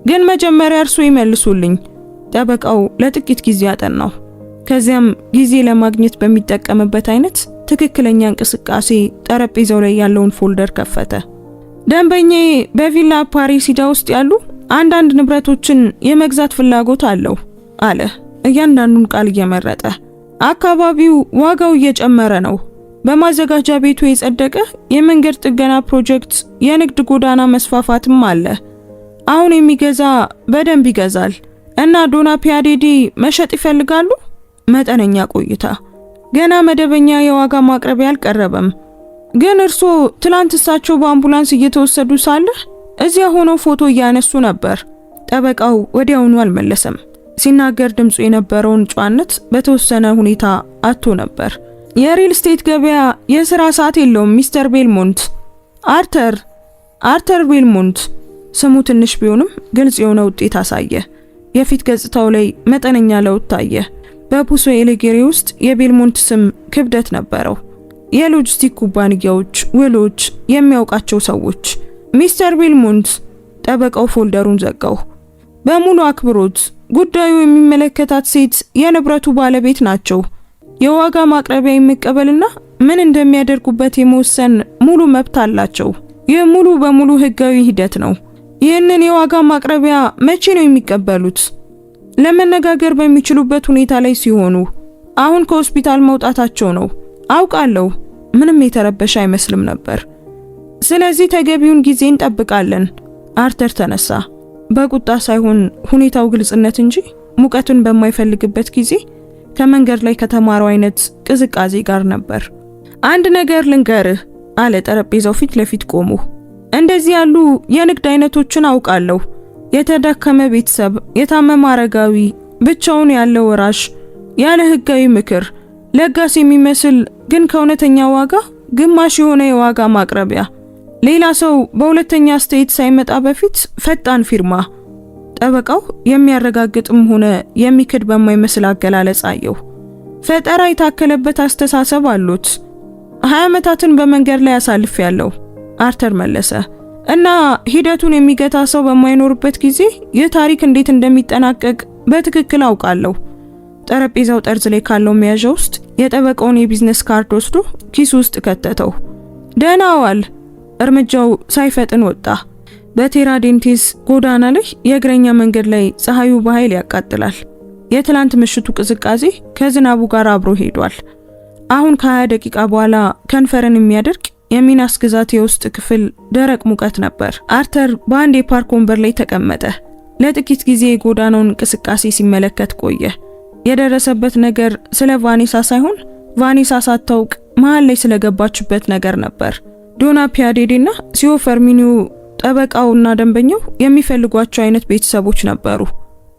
ግን መጀመሪያ እርሱ ይመልሱልኝ። ጠበቃው ለጥቂት ጊዜ አጠናው። ከዚያም ጊዜ ለማግኘት በሚጠቀምበት አይነት ትክክለኛ እንቅስቃሴ ጠረጴዛው ላይ ያለውን ፎልደር ከፈተ። ደንበኛዬ በቪላ ፓሪሲዳ ውስጥ ያሉ አንዳንድ ንብረቶችን የመግዛት ፍላጎት አለው አለ፣ እያንዳንዱን ቃል እየመረጠ። አካባቢው ዋጋው እየጨመረ ነው። በማዘጋጃ ቤቱ የጸደቀ የመንገድ ጥገና ፕሮጀክት፣ የንግድ ጎዳና መስፋፋትም አለ። አሁን የሚገዛ በደንብ ይገዛል እና ዶና ፒያዲዲ መሸጥ ይፈልጋሉ። መጠነኛ ቆይታ። ገና መደበኛ የዋጋ ማቅረቢያ አልቀረበም። ግን እርሶ ትላንት እሳቸው በአምቡላንስ እየተወሰዱ ሳለ እዚያ ሆነው ፎቶ እያነሱ ነበር። ጠበቃው ወዲያውኑ አልመለሰም። ሲናገር ድምፁ የነበረውን ጨዋነት በተወሰነ ሁኔታ አጥቶ ነበር። የሪል ስቴት ገበያ የሥራ ሰዓት የለውም ሚስተር ቤልሞንት። አርተር ቤልሞንት። ስሙ ትንሽ ቢሆንም ግልጽ የሆነ ውጤት አሳየ። የፊት ገጽታው ላይ መጠነኛ ለውጥ ታየ። በፑሶ ኤሌጌሪ ውስጥ የቤልሞንት ስም ክብደት ነበረው። የሎጂስቲክ ኩባንያዎች ውሎች፣ የሚያውቃቸው ሰዎች። ሚስተር ቤልሞንት። ጠበቃው ፎልደሩን ዘጋው። በሙሉ አክብሮት፣ ጉዳዩ የሚመለከታት ሴት የንብረቱ ባለቤት ናቸው። የዋጋ ማቅረቢያ የሚቀበልና ምን እንደሚያደርጉበት የመወሰን ሙሉ መብት አላቸው። ይህ ሙሉ በሙሉ ህጋዊ ሂደት ነው። ይህንን የዋጋ ማቅረቢያ መቼ ነው የሚቀበሉት? ለመነጋገር በሚችሉበት ሁኔታ ላይ ሲሆኑ። አሁን ከሆስፒታል መውጣታቸው ነው። አውቃለሁ። ምንም የተረበሸ አይመስልም ነበር። ስለዚህ ተገቢውን ጊዜ እንጠብቃለን። አርተር ተነሳ። በቁጣ ሳይሆን ሁኔታው ግልጽነት እንጂ ሙቀቱን በማይፈልግበት ጊዜ ከመንገድ ላይ ከተማረው አይነት ቅዝቃዜ ጋር ነበር። አንድ ነገር ልንገርህ አለ ጠረጴዛው ፊት ለፊት ቆሞ። እንደዚህ ያሉ የንግድ አይነቶችን አውቃለሁ። የተዳከመ ቤተሰብ፣ የታመመ አረጋዊ፣ ብቻውን ያለ ወራሽ፣ ያለ ህጋዊ ምክር፣ ለጋስ የሚመስል ግን ከእውነተኛ ዋጋ ግማሽ የሆነ የዋጋ ማቅረቢያ፣ ሌላ ሰው በሁለተኛ አስተያየት ሳይመጣ በፊት ፈጣን ፊርማ። ጠበቃው የሚያረጋግጥም ሆነ የሚክድ በማይመስል አገላለጽ አየው። ፈጠራ የታከለበት አስተሳሰብ አሉት። 20 ዓመታትን በመንገድ ላይ አሳልፌያለሁ አርተር መለሰ። እና ሂደቱን የሚገታ ሰው በማይኖርበት ጊዜ ይህ ታሪክ እንዴት እንደሚጠናቀቅ በትክክል አውቃለሁ። ጠረጴዛው ጠርዝ ላይ ካለው መያዣ ውስጥ የጠበቃውን የቢዝነስ ካርድ ወስዶ ኪሱ ውስጥ ከተተው። ደህና ዋል። እርምጃው ሳይፈጥን ወጣ። በቴራዴንቴስ ጎዳና ላይ የእግረኛ መንገድ ላይ ፀሐዩ በኃይል ያቃጥላል። የትላንት ምሽቱ ቅዝቃዜ ከዝናቡ ጋር አብሮ ሄዷል። አሁን ከ20 ደቂቃ በኋላ ከንፈርን የሚያደርቅ የሚናስ ግዛት የውስጥ ክፍል ደረቅ ሙቀት ነበር። አርተር በአንድ የፓርክ ወንበር ላይ ተቀመጠ። ለጥቂት ጊዜ የጎዳናውን እንቅስቃሴ ሲመለከት ቆየ። የደረሰበት ነገር ስለ ቫኔሳ ሳይሆን ቫኔሳ ሳታውቅ መሃል ላይ ስለገባችበት ነገር ነበር። ዶና ፒያዴዴና ሲዮ ፈርሚኒዮ ጠበቃውና ደንበኛው የሚፈልጓቸው አይነት ቤተሰቦች ነበሩ።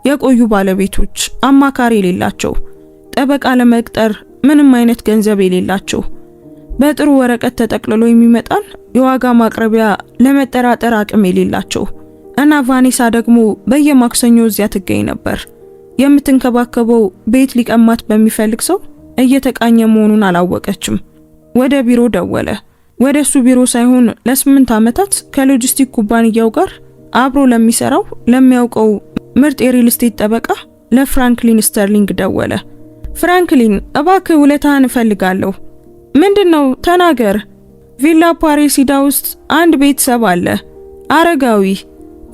የቆዩ ባለቤቶች፣ አማካሪ የሌላቸው፣ ጠበቃ ለመቅጠር ምንም አይነት ገንዘብ የሌላቸው፣ በጥሩ ወረቀት ተጠቅልሎ የሚመጣን የዋጋ ማቅረቢያ ለመጠራጠር አቅም የሌላቸው እና ቫኔሳ ደግሞ በየማክሰኞ እዚያ ትገኝ ነበር። የምትንከባከበው ቤት ሊቀማት በሚፈልግ ሰው እየተቃኘ መሆኑን አላወቀችም። ወደ ቢሮ ደወለ። ወደሱ ቢሮ ሳይሆን ለ8 ዓመታት ከሎጂስቲክ ኩባንያው ጋር አብሮ ለሚሰራው ለሚያውቀው ምርጥ የሪል ስቴት ጠበቃ ለፍራንክሊን ስተርሊንግ ደወለ። ፍራንክሊን እባክህ ውለታህን እፈልጋለሁ። ምንድነው? ተናገር። ቪላ ፓሪሲዳ ውስጥ አንድ ቤተሰብ አለ። አረጋዊ፣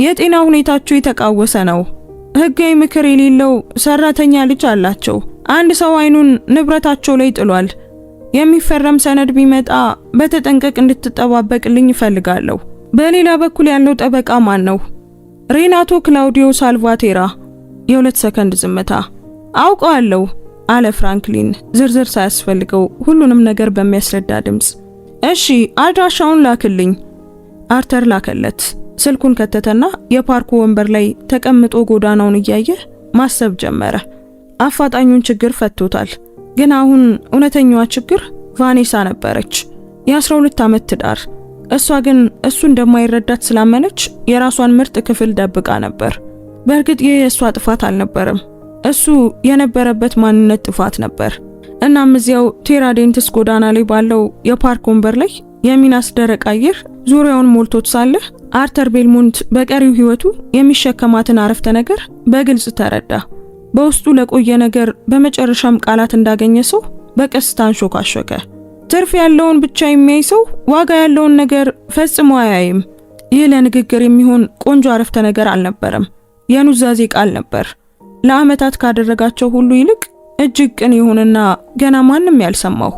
የጤና ሁኔታቸው የተቃወሰ ነው። ህጋዊ ምክር የሌለው ሰራተኛ ልጅ አላቸው። አንድ ሰው አይኑን ንብረታቸው ላይ ጥሏል። የሚፈረም ሰነድ ቢመጣ በተጠንቀቅ እንድትጠባበቅልኝ እፈልጋለሁ። በሌላ በኩል ያለው ጠበቃ ማን ነው? ሬናቶ ክላውዲዮ ሳልቫቴራ። የ2 ሰከንድ ዝምታ። አውቀዋለሁ አለ ፍራንክሊን ዝርዝር ሳያስፈልገው ሁሉንም ነገር በሚያስረዳ ድምጽ። እሺ አድራሻውን ላክልኝ። አርተር ላከለት። ስልኩን ከተተና የፓርኩ ወንበር ላይ ተቀምጦ ጎዳናውን እያየ ማሰብ ጀመረ። አፋጣኙን ችግር ፈቶታል። ግን አሁን እውነተኛዋ ችግር ቫኔሳ ነበረች። የ12 ዓመት ትዳር። እሷ ግን እሱ እንደማይረዳት ስላመነች የራሷን ምርጥ ክፍል ደብቃ ነበር። በእርግጥ ይህ የእሷ ጥፋት አልነበረም። እሱ የነበረበት ማንነት ጥፋት ነበር። እናም እዚያው ቴራዴንትስ ጎዳና ላይ ባለው የፓርክ ወንበር ላይ የሚናስ ደረቅ አየር ዙሪያውን ሞልቶት ሳለ አርተር ቤልሞንት በቀሪው ህይወቱ የሚሸከማትን አረፍተ ነገር በግልጽ ተረዳ። በውስጡ ለቆየ ነገር በመጨረሻም ቃላት እንዳገኘ ሰው በቀስታ አንሾካሾከ። ትርፍ ያለውን ብቻ የሚያይ ሰው ዋጋ ያለውን ነገር ፈጽሞ አያይም። ይህ ለንግግር የሚሆን ቆንጆ አረፍተ ነገር አልነበረም። የኑዛዜ ቃል ነበር። ለዓመታት ካደረጋቸው ሁሉ ይልቅ እጅግ ቅን የሆነና ገና ማንም ያልሰማው።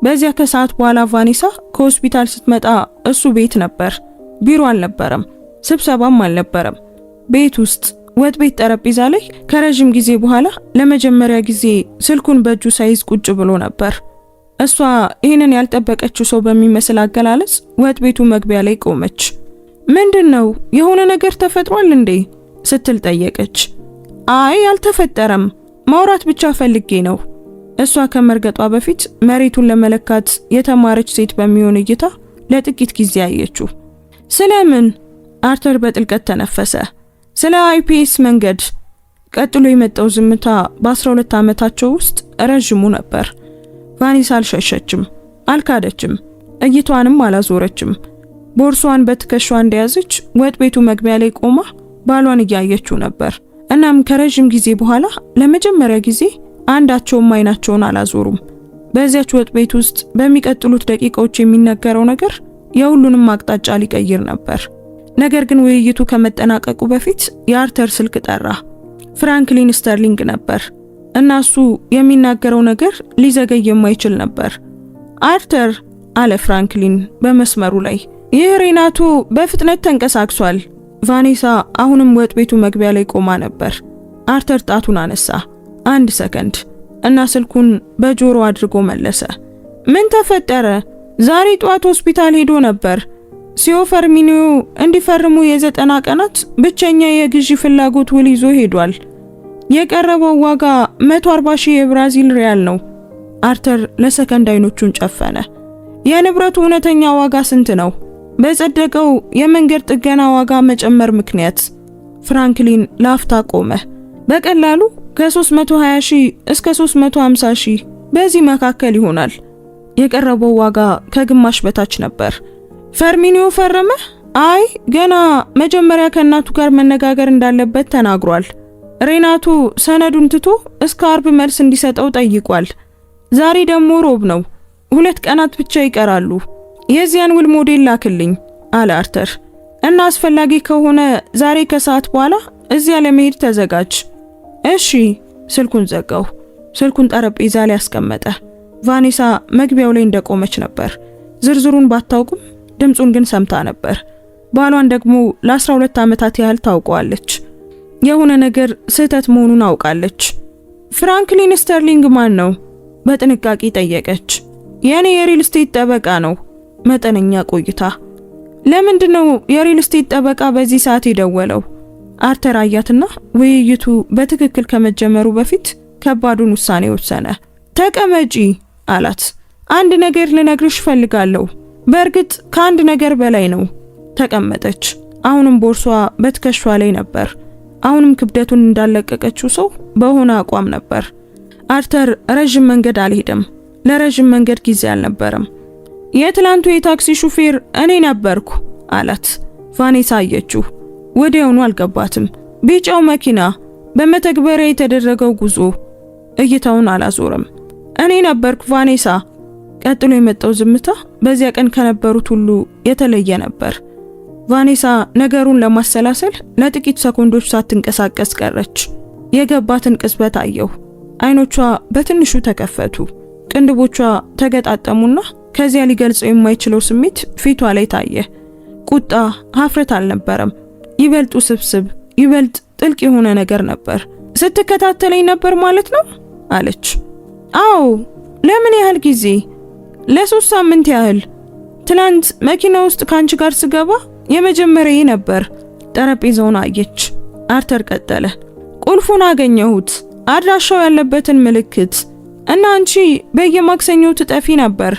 በዚያ ከሰዓት በኋላ ቫኔሳ ከሆስፒታል ስትመጣ እሱ ቤት ነበር። ቢሮ አልነበረም። ስብሰባም አልነበረም። ቤት ውስጥ ወጥ ቤት ጠረጴዛ ላይ ከረጅም ጊዜ በኋላ ለመጀመሪያ ጊዜ ስልኩን በእጁ ሳይዝ ቁጭ ብሎ ነበር። እሷ ይህንን ያልጠበቀችው ሰው በሚመስል አገላለጽ ወጥ ቤቱ መግቢያ ላይ ቆመች። ምንድነው? የሆነ ነገር ተፈጥሯል እንዴ? ስትል ጠየቀች። አይ አልተፈጠረም፣ ማውራት ብቻ ፈልጌ ነው። እሷ ከመርገጧ በፊት መሬቱን ለመለካት የተማረች ሴት በሚሆን እይታ ለጥቂት ጊዜ አየችው። ስለምን? አርተር በጥልቀት ተነፈሰ። ስለ አይፒኤስ መንገድ። ቀጥሎ የመጣው ዝምታ በ12 ዓመታቸው ውስጥ ረጅሙ ነበር። ቫኔሳ አልሸሸችም፣ አልካደችም፣ እይቷንም አላዞረችም። ቦርሷን በትከሻዋ እንደያዘች ወጥ ቤቱ መግቢያ ላይ ቆማ ባሏን እያየችው ነበር። እናም ከረጅም ጊዜ በኋላ ለመጀመሪያ ጊዜ አንዳቸውም አይናቸውን አላዞሩም። በዚያች ወጥ ቤት ውስጥ በሚቀጥሉት ደቂቃዎች የሚነገረው ነገር የሁሉንም አቅጣጫ ሊቀይር ነበር። ነገር ግን ውይይቱ ከመጠናቀቁ በፊት የአርተር ስልክ ጠራ። ፍራንክሊን ስተርሊንግ ነበር እና እሱ የሚናገረው ነገር ሊዘገይ የማይችል ነበር። አርተር አለ ፍራንክሊን በመስመሩ ላይ። ይህ ሬናቶ በፍጥነት ተንቀሳቅሷል። ቫኔሳ አሁንም ወጥ ቤቱ መግቢያ ላይ ቆማ ነበር። አርተር ጣቱን አነሳ። 1 ሰከንድ እና ስልኩን በጆሮ አድርጎ መለሰ። ምን ተፈጠረ? ዛሬ ጧት ሆስፒታል ሄዶ ነበር። ሲዮ ፈርሚኒዮ እንዲፈርሙ የ90 ቀናት ብቸኛ የግዢ ፍላጎት ውል ይዞ ሄዷል። የቀረበው ዋጋ 140,000 የብራዚል ሪያል ነው። አርተር ለሰከንድ አይኖቹን ጨፈነ። የንብረቱ እውነተኛ ዋጋ ስንት ነው? በጸደቀው የመንገድ ጥገና ዋጋ መጨመር ምክንያት ፍራንክሊን ላፍታ ቆመ። በቀላሉ ከ320,000 እስከ 350,000 በዚህ መካከል ይሆናል። የቀረበው ዋጋ ከግማሽ በታች ነበር። ፈርሚኒዮ ፈረመ? አይ ገና መጀመሪያ ከእናቱ ጋር መነጋገር እንዳለበት ተናግሯል። ሬናቶ ሰነዱን ትቶ እስከ አርብ መልስ እንዲሰጠው ጠይቋል። ዛሬ ደግሞ ሮብ ነው። 2 ቀናት ብቻ ይቀራሉ። የዚያን ውል ሞዴል ላክልኝ አለ አርተር። እና አስፈላጊ ከሆነ ዛሬ ከሰዓት በኋላ እዚያ ለመሄድ ተዘጋጅ። እሺ። ስልኩን ዘጋው። ስልኩን ጠረጴዛ ላይ አስቀመጠ። ቫኔሳ መግቢያው ላይ እንደቆመች ነበር። ዝርዝሩን ባታውቅም ድምጹን ግን ሰምታ ነበር። ባሏን ደግሞ ለ12 ዓመታት ያህል ታውቀዋለች። የሆነ ነገር ስህተት መሆኑን አውቃለች። ፍራንክሊን ስተርሊንግ ማን ነው? በጥንቃቄ ጠየቀች። የኔ የሪል ስቴት ጠበቃ ነው። መጠነኛ ቆይታ። ለምንድነው የሪል ስቴት ጠበቃ በዚህ ሰዓት የደወለው? አርተር አያትና ውይይቱ በትክክል ከመጀመሩ በፊት ከባዱን ውሳኔ ወሰነ። ተቀመጪ አላት። አንድ ነገር ልነግርሽ ፈልጋለሁ። በእርግጥ ከአንድ ነገር በላይ ነው። ተቀመጠች። አሁንም ቦርሷ በትከሿ ላይ ነበር። አሁንም ክብደቱን እንዳለቀቀችው ሰው በሆነ አቋም ነበር። አርተር ረጅም መንገድ አልሄደም። ለረጅም መንገድ ጊዜ አልነበረም። የትላንቱ የታክሲ ሹፌር እኔ ነበርኩ አላት። ቫኔሳ አየችው። ወዲያውኑ አልገባትም። ቢጫው መኪና፣ በመተግበሪያ የተደረገው ጉዞ። እይታውን አላዞረም። እኔ ነበርኩ ቫኔሳ። ቀጥሎ የመጣው ዝምታ በዚያ ቀን ከነበሩት ሁሉ የተለየ ነበር። ቫኔሳ ነገሩን ለማሰላሰል ለጥቂት ሰኮንዶች ሳትንቀሳቀስ ቀረች። የገባትን ቅጽበት አየው። አይኖቿ በትንሹ ተከፈቱ። ቅንድቦቿ ተገጣጠሙና ከዚያ ሊገልጸው የማይችለው ስሜት ፊቷ ላይ ታየ። ቁጣ፣ ሀፍረት አልነበረም። ይበልጥ ውስብስብ፣ ይበልጥ ጥልቅ የሆነ ነገር ነበር። ስትከታተለኝ ነበር ማለት ነው አለች። አዎ። ለምን ያህል ጊዜ? ለ3 ሳምንት ያህል። ትናንት መኪና ውስጥ ካንቺ ጋር ስገባ የመጀመሪያዬ ነበር። ጠረጴዛውን አየች። አርተር ቀጠለ። ቁልፉን አገኘሁት፣ አድራሻው ያለበትን ምልክት እና አንቺ በየማክሰኞው ትጠፊ ነበር።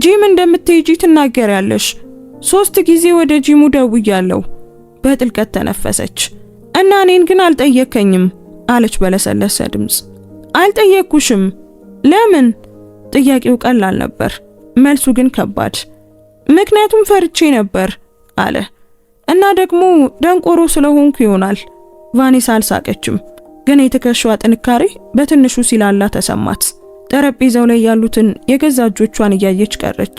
ጂም እንደምትሄጂ ትናገሪያለሽ። 3 ጊዜ ወደ ጂሙ ደውያለሁ። በጥልቀት ተነፈሰች። እና እኔን ግን አልጠየከኝም አለች በለሰለሰ ድምጽ። አልጠየቅኩሽም። ለምን? ጥያቄው ቀላል ነበር፣ መልሱ ግን ከባድ። ምክንያቱም ፈርቼ ነበር አለ። እና ደግሞ ደንቆሮ ስለሆንኩ ይሆናል። ቫኔሳ አልሳቀችም፣ ግን የትከሻዋ ጥንካሬ በትንሹ ሲላላ ተሰማት። ጠረጴዛው ላይ ያሉትን የገዛ እጆቿን እያየች ቀረች።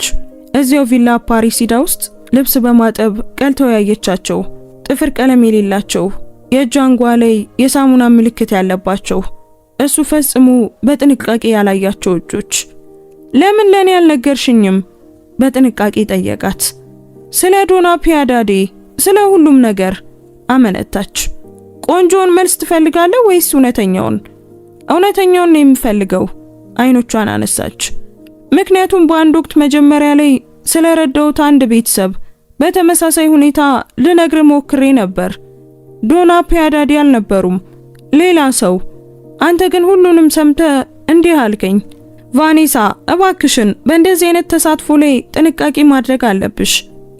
እዚያው ቪላ ፓሪሲዳ ውስጥ ልብስ በማጠብ ቀልተው ያየቻቸው፣ ጥፍር ቀለም የሌላቸው፣ የእጅ አንጓ ላይ የሳሙና ምልክት ያለባቸው፣ እሱ ፈጽሞ በጥንቃቄ ያላያቸው እጆች። ለምን ለኔ ያልነገርሽኝም? በጥንቃቄ ጠየቃት። ስለ ዶና ፒያዳዴ፣ ስለ ሁሉም ነገር አመነታች። ቆንጆውን መልስ ትፈልጋለህ ወይስ እውነተኛውን? እውነተኛውን ነው የምፈልገው። አይኖቿን አነሳች። ምክንያቱም በአንድ ወቅት መጀመሪያ ላይ ስለረዳሁት አንድ ቤተሰብ በተመሳሳይ ሁኔታ ልነግር ሞክሬ ነበር። ዶና ፒያዳዴ አልነበሩም፣ ሌላ ሰው። አንተ ግን ሁሉንም ሰምተ እንዲህ አልከኝ። ቫኔሳ እባክሽን በእንደዚህ አይነት ተሳትፎ ላይ ጥንቃቄ ማድረግ አለብሽ።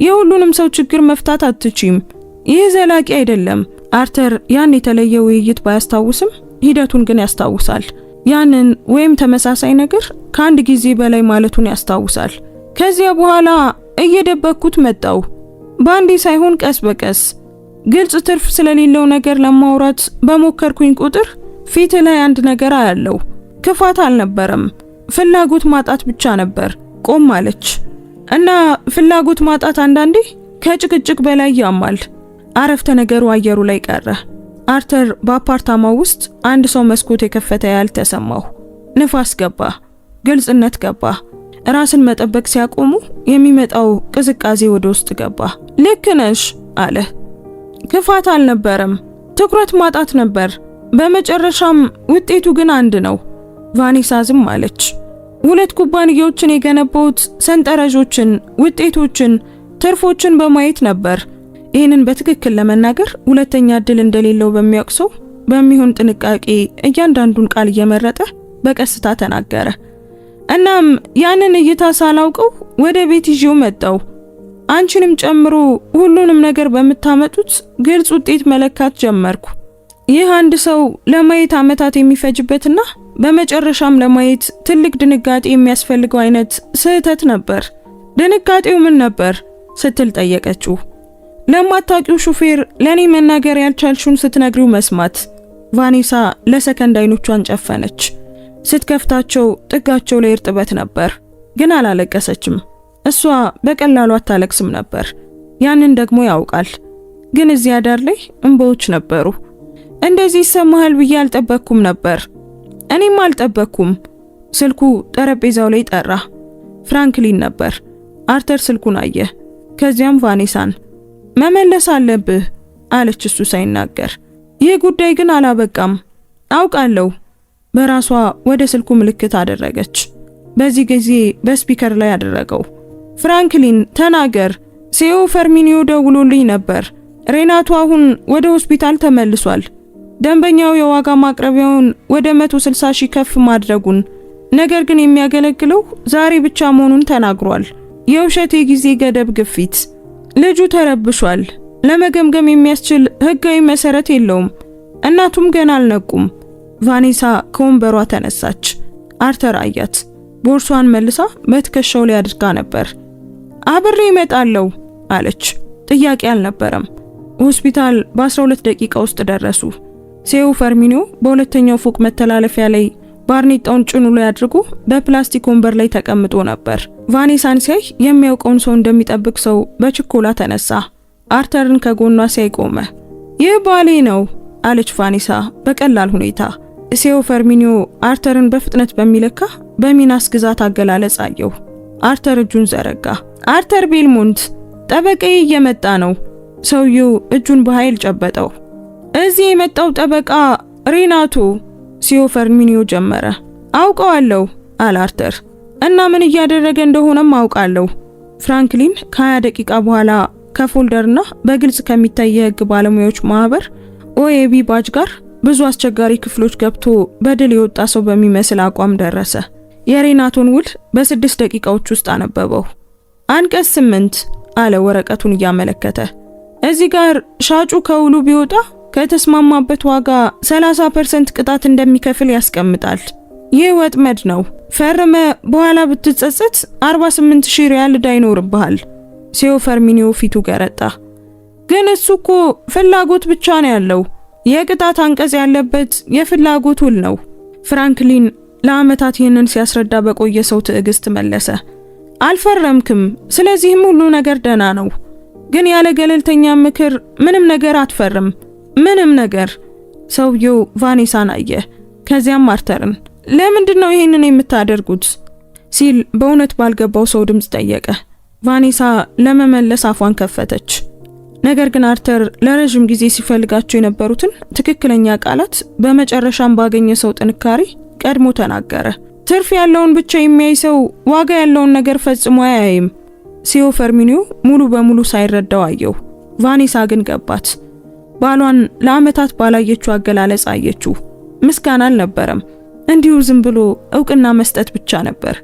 የሁሉንም ሰው ችግር መፍታት አትችይም። ይህ ዘላቂ አይደለም። አርተር ያን የተለየ ውይይት ባያስታውስም ሂደቱን ግን ያስታውሳል። ያንን ወይም ተመሳሳይ ነገር ከአንድ ጊዜ በላይ ማለቱን ያስታውሳል። ከዚያ በኋላ እየደበኩት መጣው፣ ባንዴ ሳይሆን ቀስ በቀስ። ግልጽ ትርፍ ስለሌለው ነገር ለማውራት በሞከርኩኝ ቁጥር ፊት ላይ አንድ ነገር አያለው። ክፋት አልነበረም፣ ፍላጎት ማጣት ብቻ ነበር። ቆም አለች። እና ፍላጎት ማጣት አንዳንዴ ከጭቅጭቅ በላይ ያማል። አረፍተ ነገሩ አየሩ ላይ ቀረ። አርተር በአፓርታማው ውስጥ አንድ ሰው መስኮት የከፈተ ያህል ተሰማው። ንፋስ ገባ፣ ግልጽነት ገባ። ራስን መጠበቅ ሲያቆሙ የሚመጣው ቅዝቃዜ ወደ ውስጥ ገባ። ልክ ነሽ አለ። ክፋት አልነበረም፣ ትኩረት ማጣት ነበር። በመጨረሻም ውጤቱ ግን አንድ ነው። ቫኔሳ ዝም አለች። 2 ኩባንያዎችን የገነቡት ሰንጠረዦችን፣ ውጤቶችን፣ ትርፎችን በማየት ነበር። ይህንን በትክክል ለመናገር ሁለተኛ እድል እንደሌለው በሚያውቅ ሰው በሚሆን ጥንቃቄ እያንዳንዱን ቃል እየመረጠ በቀስታ ተናገረ። እናም ያንን እይታ ሳላውቀው ወደ ቤት ይዤው መጣው። አንቺንም ጨምሮ ሁሉንም ነገር በምታመጡት ግልጽ ውጤት መለካት ጀመርኩ። ይህ አንድ ሰው ለማየት ዓመታት የሚፈጅበትና በመጨረሻም ለማየት ትልቅ ድንጋጤ የሚያስፈልገው አይነት ስህተት ነበር። ድንጋጤው ምን ነበር ስትል ጠየቀችው። ለማታውቂው ሹፌር ለኔ መናገር ያልቻልሽውን ስትነግሪው መስማት። ቫኔሳ ለሰከንድ አይኖቿን ጨፈነች። ስትከፍታቸው ጥጋቸው ላይ እርጥበት ነበር፣ ግን አላለቀሰችም። እሷ በቀላሉ አታለቅስም ነበር፣ ያንን ደግሞ ያውቃል። ግን እዚያ ዳር ላይ እንባዎች ነበሩ። እንደዚህ ይሰማሃል ብዬ አልጠበቅኩም ነበር። እኔም አልጠበቅኩም። ስልኩ ጠረጴዛው ላይ ጠራ። ፍራንክሊን ነበር። አርተር ስልኩን አየ። ከዚያም ቫኔሳን መመለስ አለብህ አለች እሱ ሳይናገር። ይህ ጉዳይ ግን አላበቃም አውቃለሁ። በራሷ ወደ ስልኩ ምልክት አደረገች። በዚህ ጊዜ በስፒከር ላይ አደረገው። ፍራንክሊን ተናገር፣ ሴኦ ፈርሚኒዮ ደውሎልኝ ነበር። ሬናቶ አሁን ወደ ሆስፒታል ተመልሷል። ደንበኛው የዋጋ ማቅረቢያውን ወደ 160,000 ከፍ ማድረጉን፣ ነገር ግን የሚያገለግለው ዛሬ ብቻ መሆኑን ተናግሯል። የውሸት የጊዜ ገደብ ግፊት። ልጁ ተረብሿል። ለመገምገም የሚያስችል ህጋዊ መሰረት የለውም። እናቱም ገና አልነቁም። ቫኔሳ ከወንበሯ ተነሳች። አርተር አያት። ቦርሷን መልሳ በትከሻው ላይ አድርጋ ነበር። አብሬ እመጣለሁ አለች። ጥያቄ አልነበረም። ሆስፒታል በ12 ደቂቃ ውስጥ ደረሱ። ሴኦ ፈርሚኒዮ በሁለተኛው ፎቅ መተላለፊያ ላይ ባርኔጣውን ጭኑ ላይ አድርጎ በፕላስቲክ ወንበር ላይ ተቀምጦ ነበር። ቫኔሳን ሲያይ የሚያውቀውን ሰው እንደሚጠብቅ ሰው በችኮላ ተነሳ። አርተርን ከጎኗ ሲያይ ቆመ። ይህ ባሌ ነው አለች ቫኔሳ በቀላል ሁኔታ። ሴኦ ፈርሚኒዮ አርተርን በፍጥነት በሚለካ በሚናስ ግዛት አገላለጽ አየው። አርተር እጁን ዘረጋ። አርተር ቤልሞንት፣ ጠበቃዬ እየመጣ ነው። ሰውየው እጁን በኃይል ጨበጠው። እዚህ የመጣው ጠበቃ ሬናቶ፣ ሴኦ ፈርሚኒዮ ጀመረ። አውቀዋለሁ አለ አርተር፣ እና ምን እያደረገ እንደሆነም አውቃለሁ። ፍራንክሊን ከ20 ደቂቃ በኋላ ከፎልደርና በግልጽ ከሚታይ የህግ ባለሙያዎች ማህበር ኦኤቢ ባጅ ጋር ብዙ አስቸጋሪ ክፍሎች ገብቶ በድል የወጣ ሰው በሚመስል አቋም ደረሰ። የሬናቶን ውል በ6 ደቂቃዎች ውስጥ አነበበው። አንቀጽ 8 አለ ወረቀቱን እያመለከተ። እዚህ ጋር ሻጩ ከውሉ ቢወጣ ከተስማማበት ዋጋ 30% ቅጣት እንደሚከፍል ያስቀምጣል። ይህ ወጥመድ ነው። ፈርመ በኋላ ብትጸጸት 48,000 ሪያል ዕዳ ይኖርብሃል። ሴኦ ፈርሚኒዮ ፊቱ ገረጣ። ግን እሱ እኮ ፍላጎት ብቻ ነው ያለው። የቅጣት አንቀጽ ያለበት የፍላጎት ውል ነው። ፍራንክሊን ለዓመታት ይህንን ሲያስረዳ በቆየ ሰው ትዕግስት መለሰ። አልፈረምክም፣ ስለዚህም ሁሉ ነገር ደህና ነው። ግን ያለ ገለልተኛ ምክር ምንም ነገር አትፈርም፣ ምንም ነገር። ሰውየው ቫኔሳን አየ፣ ከዚያም አርተርን። ለምንድን ነው ይሄንን የምታደርጉት ሲል በእውነት ባልገባው ሰው ድምጽ ጠየቀ። ቫኔሳ ለመመለስ አፏን ከፈተች። ነገር ግን አርተር ለረጅም ጊዜ ሲፈልጋቸው የነበሩትን ትክክለኛ ቃላት በመጨረሻም ባገኘ ሰው ጥንካሬ ቀድሞ ተናገረ። ትርፍ ያለውን ብቻ የሚያይ ሰው ዋጋ ያለውን ነገር ፈጽሞ አያይም። ሴኦ ፈርሚኒዮ ሙሉ በሙሉ ሳይረዳው አየው። ቫኔሳ ግን ገባት። ባሏን ለዓመታት ባላየችው አገላለጽ አየችው። ምስጋና አልነበረም፣ እንዲሁ ዝም ብሎ እውቅና መስጠት ብቻ ነበር።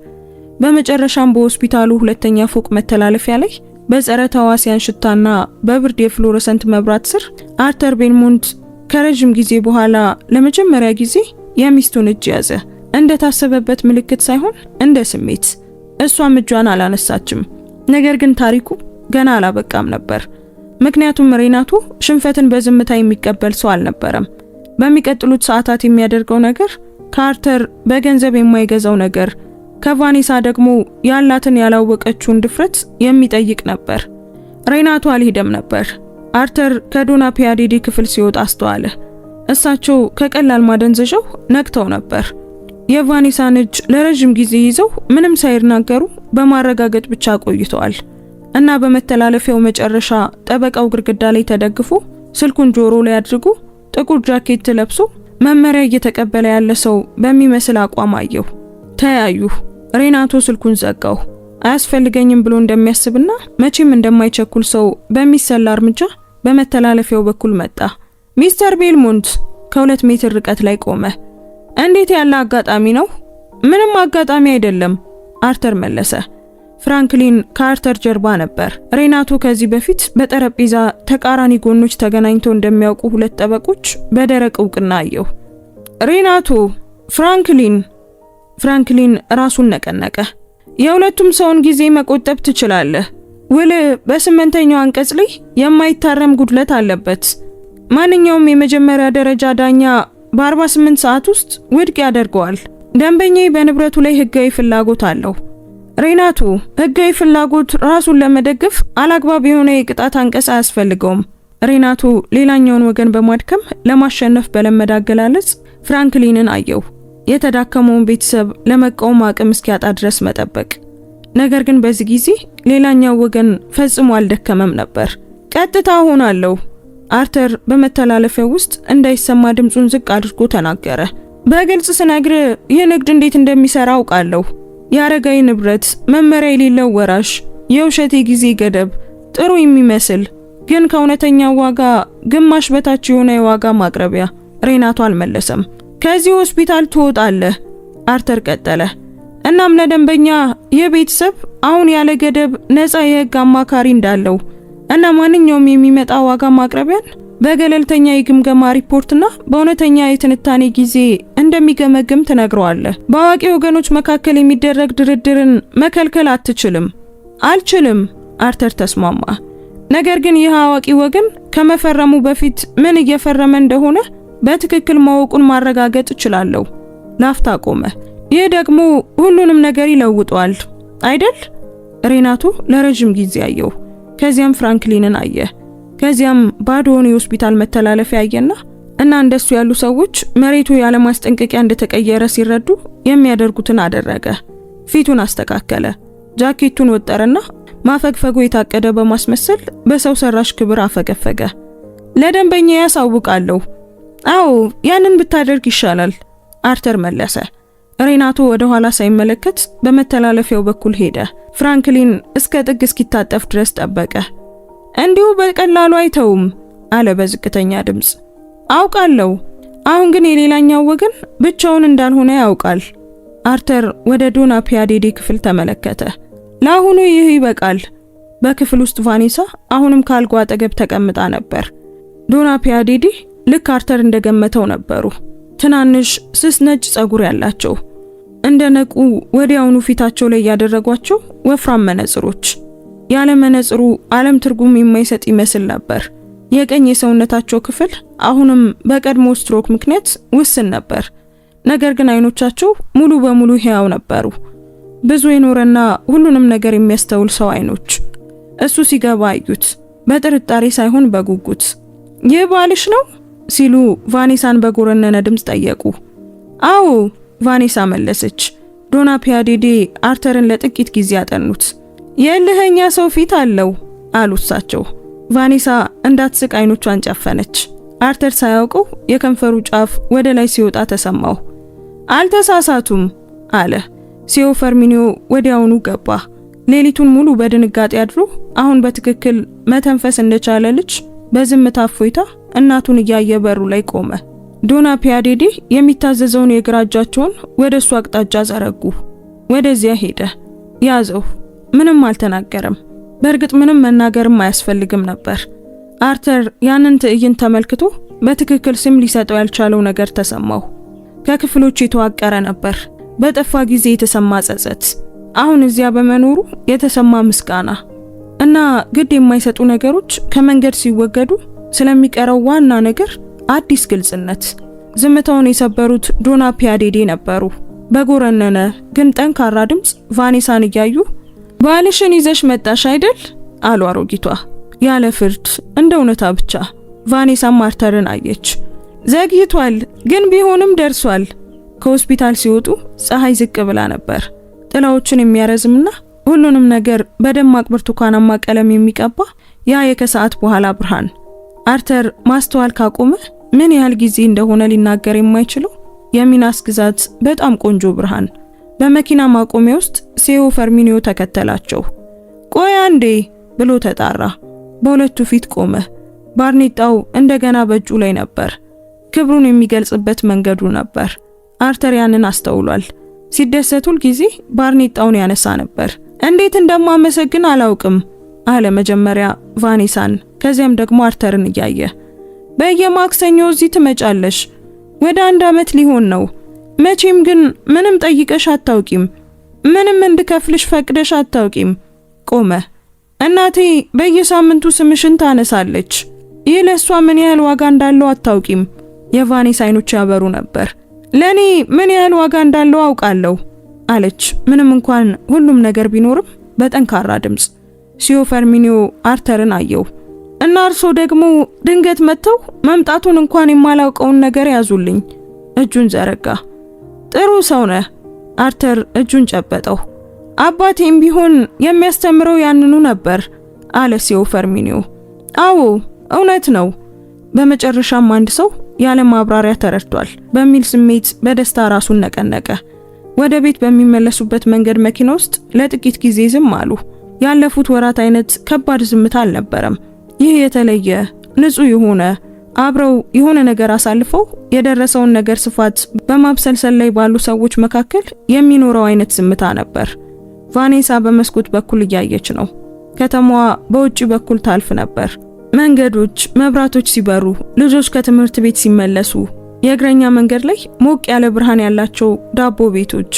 በመጨረሻም በሆስፒታሉ ሁለተኛ ፎቅ መተላለፊያ ላይ በጸረ ተዋሲያን ሽታና በብርድ የፍሎረሰንት መብራት ስር አርተር ቤልሞንት ከረጅም ጊዜ በኋላ ለመጀመሪያ ጊዜ የሚስቱን እጅ ያዘ። እንደ ታሰበበት ምልክት ሳይሆን እንደ ስሜት። እሷም እጇን አላነሳችም። ነገር ግን ታሪኩ ገና አላበቃም ነበር። ምክንያቱም ሬናቶ ሽንፈትን በዝምታ የሚቀበል ሰው አልነበረም። በሚቀጥሉት ሰዓታት የሚያደርገው ነገር ከአርተር በገንዘብ የማይገዛው ነገር፣ ከቫኔሳ ደግሞ ያላትን ያላወቀችውን ድፍረት የሚጠይቅ ነበር። ሬናቶ አልሄደም ነበር። አርተር ከዶና ፒያዴዲ ክፍል ሲወጣ አስተዋለ። እሳቸው ከቀላል ማደንዘዣው ነቅተው ነበር። የቫኔሳን እጅ ለረጅም ጊዜ ይዘው ምንም ሳይናገሩ በማረጋገጥ ብቻ ቆይተዋል እና በመተላለፊያው መጨረሻ ጠበቃው ግድግዳ ላይ ተደግፎ ስልኩን ጆሮ ላይ አድርጎ ጥቁር ጃኬት ለብሶ መመሪያ እየተቀበለ ያለ ሰው በሚመስል አቋም አየው። ተያዩ። ሬናቶ ስልኩን ዘጋው። አያስፈልገኝም ብሎ እንደሚያስብና መቼም እንደማይቸኩል ሰው በሚሰላ እርምጃ በመተላለፊያው በኩል መጣ። ሚስተር ቤልሞንት ከ2 ሜትር ርቀት ላይ ቆመ። እንዴት ያለ አጋጣሚ ነው? ምንም አጋጣሚ አይደለም፣ አርተር መለሰ። ፍራንክሊን ከአርተር ጀርባ ነበር። ሬናቶ ከዚህ በፊት በጠረጴዛ ተቃራኒ ጎኖች ተገናኝተው እንደሚያውቁ 2 ጠበቆች በደረቅ እውቅና አየው። ሬናቶ፣ ፍራንክሊን ራሱን ነቀነቀ። የሁለቱም ሰውን ጊዜ መቆጠብ ትችላለህ። ውል በ8ኛው አንቀጽ ላይ የማይታረም ጉድለት አለበት። ማንኛውም የመጀመሪያ ደረጃ ዳኛ በ48 ሰዓት ውስጥ ውድቅ ያደርገዋል። ደንበኛዬ በንብረቱ ላይ ህጋዊ ፍላጎት አለው። ሬናቶ፣ ህጋዊ ፍላጎት ራሱን ለመደገፍ አላግባብ የሆነ የቅጣት አንቀጽ አያስፈልገውም። ሬናቶ ሌላኛውን ወገን በማድከም ለማሸነፍ በለመደ አገላለጽ ፍራንክሊንን አየው። የተዳከመውን ቤተሰብ ለመቃወም አቅም እስኪያጣ ድረስ መጠበቅ። ነገር ግን በዚህ ጊዜ ሌላኛው ወገን ፈጽሞ አልደከመም ነበር። ቀጥታ ሆናለሁ። አርተር በመተላለፊያው ውስጥ እንዳይሰማ ድምጹን ዝቅ አድርጎ ተናገረ። በግልጽ ስነግር ይህ ንግድ እንዴት እንደሚሰራ አውቃለሁ። የአረጋዊ ንብረት፣ መመሪያ የሌለው ወራሽ፣ የውሸት ጊዜ ገደብ፣ ጥሩ የሚመስል ግን ከእውነተኛው ዋጋ ግማሽ በታች የሆነ የዋጋ ማቅረቢያ። ሬናቶ አልመለሰም። ከዚህ ሆስፒታል ትወጣለህ፣ አርተር ቀጠለ። እናም ለደንበኛ የቤተሰብ አሁን ያለ ገደብ ነፃ የህግ አማካሪ እንዳለው እና ማንኛውም የሚመጣ ዋጋ ማቅረቢያን በገለልተኛ የግምገማ ሪፖርትና በእውነተኛ የትንታኔ ጊዜ እንደሚገመግም ትነግረዋለህ። በአዋቂ ወገኖች መካከል የሚደረግ ድርድርን መከልከል አትችልም። አልችልም፣ አርተር ተስማማ። ነገር ግን ይህ አዋቂ ወገን ከመፈረሙ በፊት ምን እየፈረመ እንደሆነ በትክክል ማወቁን ማረጋገጥ እችላለሁ። ላፍታ ቆመ። ይህ ደግሞ ሁሉንም ነገር ይለውጣል አይደል? ሬናቶ ለረጅም ጊዜ አየው። ከዚያም ፍራንክሊንን አየ። ከዚያም ባዶውን የሆስፒታል መተላለፊያ አየና እንደሱ ያሉ ሰዎች መሬቱ ያለ ማስጠንቀቂያ እንደተቀየረ ሲረዱ የሚያደርጉትን አደረገ። ፊቱን አስተካከለ። ጃኬቱን ወጠረና ማፈግፈጉ የታቀደ በማስመሰል በሰው ሰራሽ ክብር አፈገፈገ። ለደንበኛ ያሳውቃለሁ። አዎ ያንን ብታደርግ ይሻላል፣ አርተር መለሰ። ሬናቶ ወደ ኋላ ሳይመለከት በመተላለፊያው በኩል ሄደ። ፍራንክሊን እስከ ጥግ እስኪታጠፍ ድረስ ጠበቀ። እንዲሁ በቀላሉ አይተውም አለ በዝቅተኛ ድምጽ። አውቃለሁ፣ አሁን ግን የሌላኛው ወገን ብቻውን እንዳልሆነ ያውቃል። አርተር ወደ ዶና ፒያዴዴ ክፍል ተመለከተ። ለአሁኑ ይህ ይበቃል። በክፍል ውስጥ ቫኔሳ አሁንም ካልጓ አጠገብ ተቀምጣ ነበር። ዶና ፒያዴዴ ልክ አርተር እንደገመተው ነበሩ። ትናንሽ ስስ ነጭ ጸጉር ያላቸው፣ እንደ ነቁ ወዲያውኑ ፊታቸው ላይ ያደረጓቸው ወፍራም መነጽሮች። ያለ መነጽሩ ዓለም ትርጉም የማይሰጥ ይመስል ነበር። የቀኝ የሰውነታቸው ክፍል አሁንም በቀድሞ ስትሮክ ምክንያት ውስን ነበር። ነገር ግን አይኖቻቸው ሙሉ በሙሉ ሕያው ነበሩ። ብዙ የኖረና ሁሉንም ነገር የሚያስተውል ሰው አይኖች። እሱ ሲገባ አዩት፣ በጥርጣሬ ሳይሆን በጉጉት። ይህ ባልሽ ነው ሲሉ ቫኔሳን በጎረነነ ድምጽ ጠየቁ። አዎ ቫኔሳ መለሰች። ዶና ፒያዴዴ አርተርን ለጥቂት ጊዜ አጠኑት። የእልህኛ ሰው ፊት አለው አሉ እሳቸው። ቫኔሳ እንዳትስቅ አይኖቿን ጨፈነች። አርተር ሳያውቀው የከንፈሩ ጫፍ ወደ ላይ ሲወጣ ተሰማው። አልተሳሳቱም አለ። ሲዮ ፈርሚኒዮ ወዲያውኑ ገባ። ሌሊቱን ሙሉ በድንጋጤ አድሮ አሁን በትክክል መተንፈስ እንደቻለ ልጅ በዝምታ እፎይታ እናቱን እያየ በሩ ላይ ቆመ። ዶና ፒያዴዴ የሚታዘዘውን የግራ እጃቸውን ወደሱ አቅጣጫ ዘረጉ። ወደዚያ ሄደ። ያዘው። ምንም አልተናገረም። በእርግጥ ምንም መናገርም አያስፈልግም ነበር። አርተር ያንን ትዕይንት ተመልክቶ በትክክል ስም ሊሰጠው ያልቻለው ነገር ተሰማው። ከክፍሎች የተዋቀረ ነበር። በጠፋ ጊዜ የተሰማ ጸጸት፣ አሁን እዚያ በመኖሩ የተሰማ ምስጋና እና ግድ የማይሰጡ ነገሮች ከመንገድ ሲወገዱ ስለሚቀረው ዋና ነገር አዲስ ግልጽነት። ዝምታውን የሰበሩት ዶና ፒያዴዴ ነበሩ። በጎረነነ ግን ጠንካራ ድምጽ ቫኔሳን እያዩ ባልሽን ይዘሽ መጣሽ አይደል አሉ አሮጊቷ። ያለ ፍርድ እንደ እውነታ ብቻ። ቫኔሳም አርተርን አየች። ዘግይቷል፣ ግን ቢሆንም ደርሷል። ከሆስፒታል ሲወጡ ፀሐይ ዝቅ ብላ ነበር። ጥላዎችን የሚያረዝምና ሁሉንም ነገር በደማቅ ብርቱካናማ ቀለም የሚቀባ ያ የከሰዓት በኋላ ብርሃን። አርተር ማስተዋል ካቆመ ምን ያህል ጊዜ እንደሆነ ሊናገር የማይችለው የሚናስ ግዛት በጣም ቆንጆ ብርሃን። በመኪና ማቆሚያ ውስጥ ሴዮ ፈርሚኒዮ ተከተላቸው። ቆይ አንዴ ብሎ ተጣራ። በሁለቱ ፊት ቆመ። ባርኔጣው እንደገና በእጁ ላይ ነበር። ክብሩን የሚገልጽበት መንገዱ ነበር። አርተር ያንን አስተውሏል። ሲደሰት ሁል ጊዜ ባርኔጣውን ያነሳ ነበር። እንዴት እንደማመሰግን አላውቅም አለ መጀመሪያ ቫኔሳን፣ ከዚያም ደግሞ አርተርን እያየ። በየማክሰኞ እዚህ ትመጫለሽ? ወደ 1 ዓመት ሊሆን ነው። መቼም ግን ምንም ጠይቀሽ አታውቂም። ምንም እንድከፍልሽ ፈቅደሽ አታውቂም። ቆመ። እናቴ በየሳምንቱ ስምሽን ታነሳለች። ይህ ለሷ ምን ያህል ዋጋ እንዳለው አታውቂም። የቫኔስ አይኖች ያበሩ ነበር። ለኔ ምን ያህል ዋጋ እንዳለው አውቃለሁ አለች፣ ምንም እንኳን ሁሉም ነገር ቢኖርም በጠንካራ ድምጽ። ሴዮ ፈርሚኒዮ አርተርን አየው። እና እርሶ ደግሞ ድንገት መጥተው መምጣቱን እንኳን የማላውቀውን ነገር ያዙልኝ። እጁን ዘረጋ። ጥሩ ሰው ነህ። አርተር እጁን ጨበጠው። አባቴም ቢሆን የሚያስተምረው ያንኑ ነበር አለ ሴዮ ፈርሚኒዮ። አዎ እውነት ነው። በመጨረሻም አንድ ሰው ያለ ማብራሪያ ተረድቷል በሚል ስሜት በደስታ ራሱን ነቀነቀ። ወደ ቤት በሚመለሱበት መንገድ መኪና ውስጥ ለጥቂት ጊዜ ዝም አሉ። ያለፉት ወራት አይነት ከባድ ዝምታ አልነበረም። ይህ የተለየ ንጹህ የሆነ አብረው የሆነ ነገር አሳልፈው የደረሰውን ነገር ስፋት በማብሰልሰል ላይ ባሉ ሰዎች መካከል የሚኖረው አይነት ዝምታ ነበር። ቫኔሳ በመስኮት በኩል እያየች ነው። ከተማዋ በውጪ በኩል ታልፍ ነበር። መንገዶች፣ መብራቶች ሲበሩ፣ ልጆች ከትምህርት ቤት ሲመለሱ፣ የእግረኛ መንገድ ላይ ሞቅ ያለ ብርሃን ያላቸው ዳቦ ቤቶች።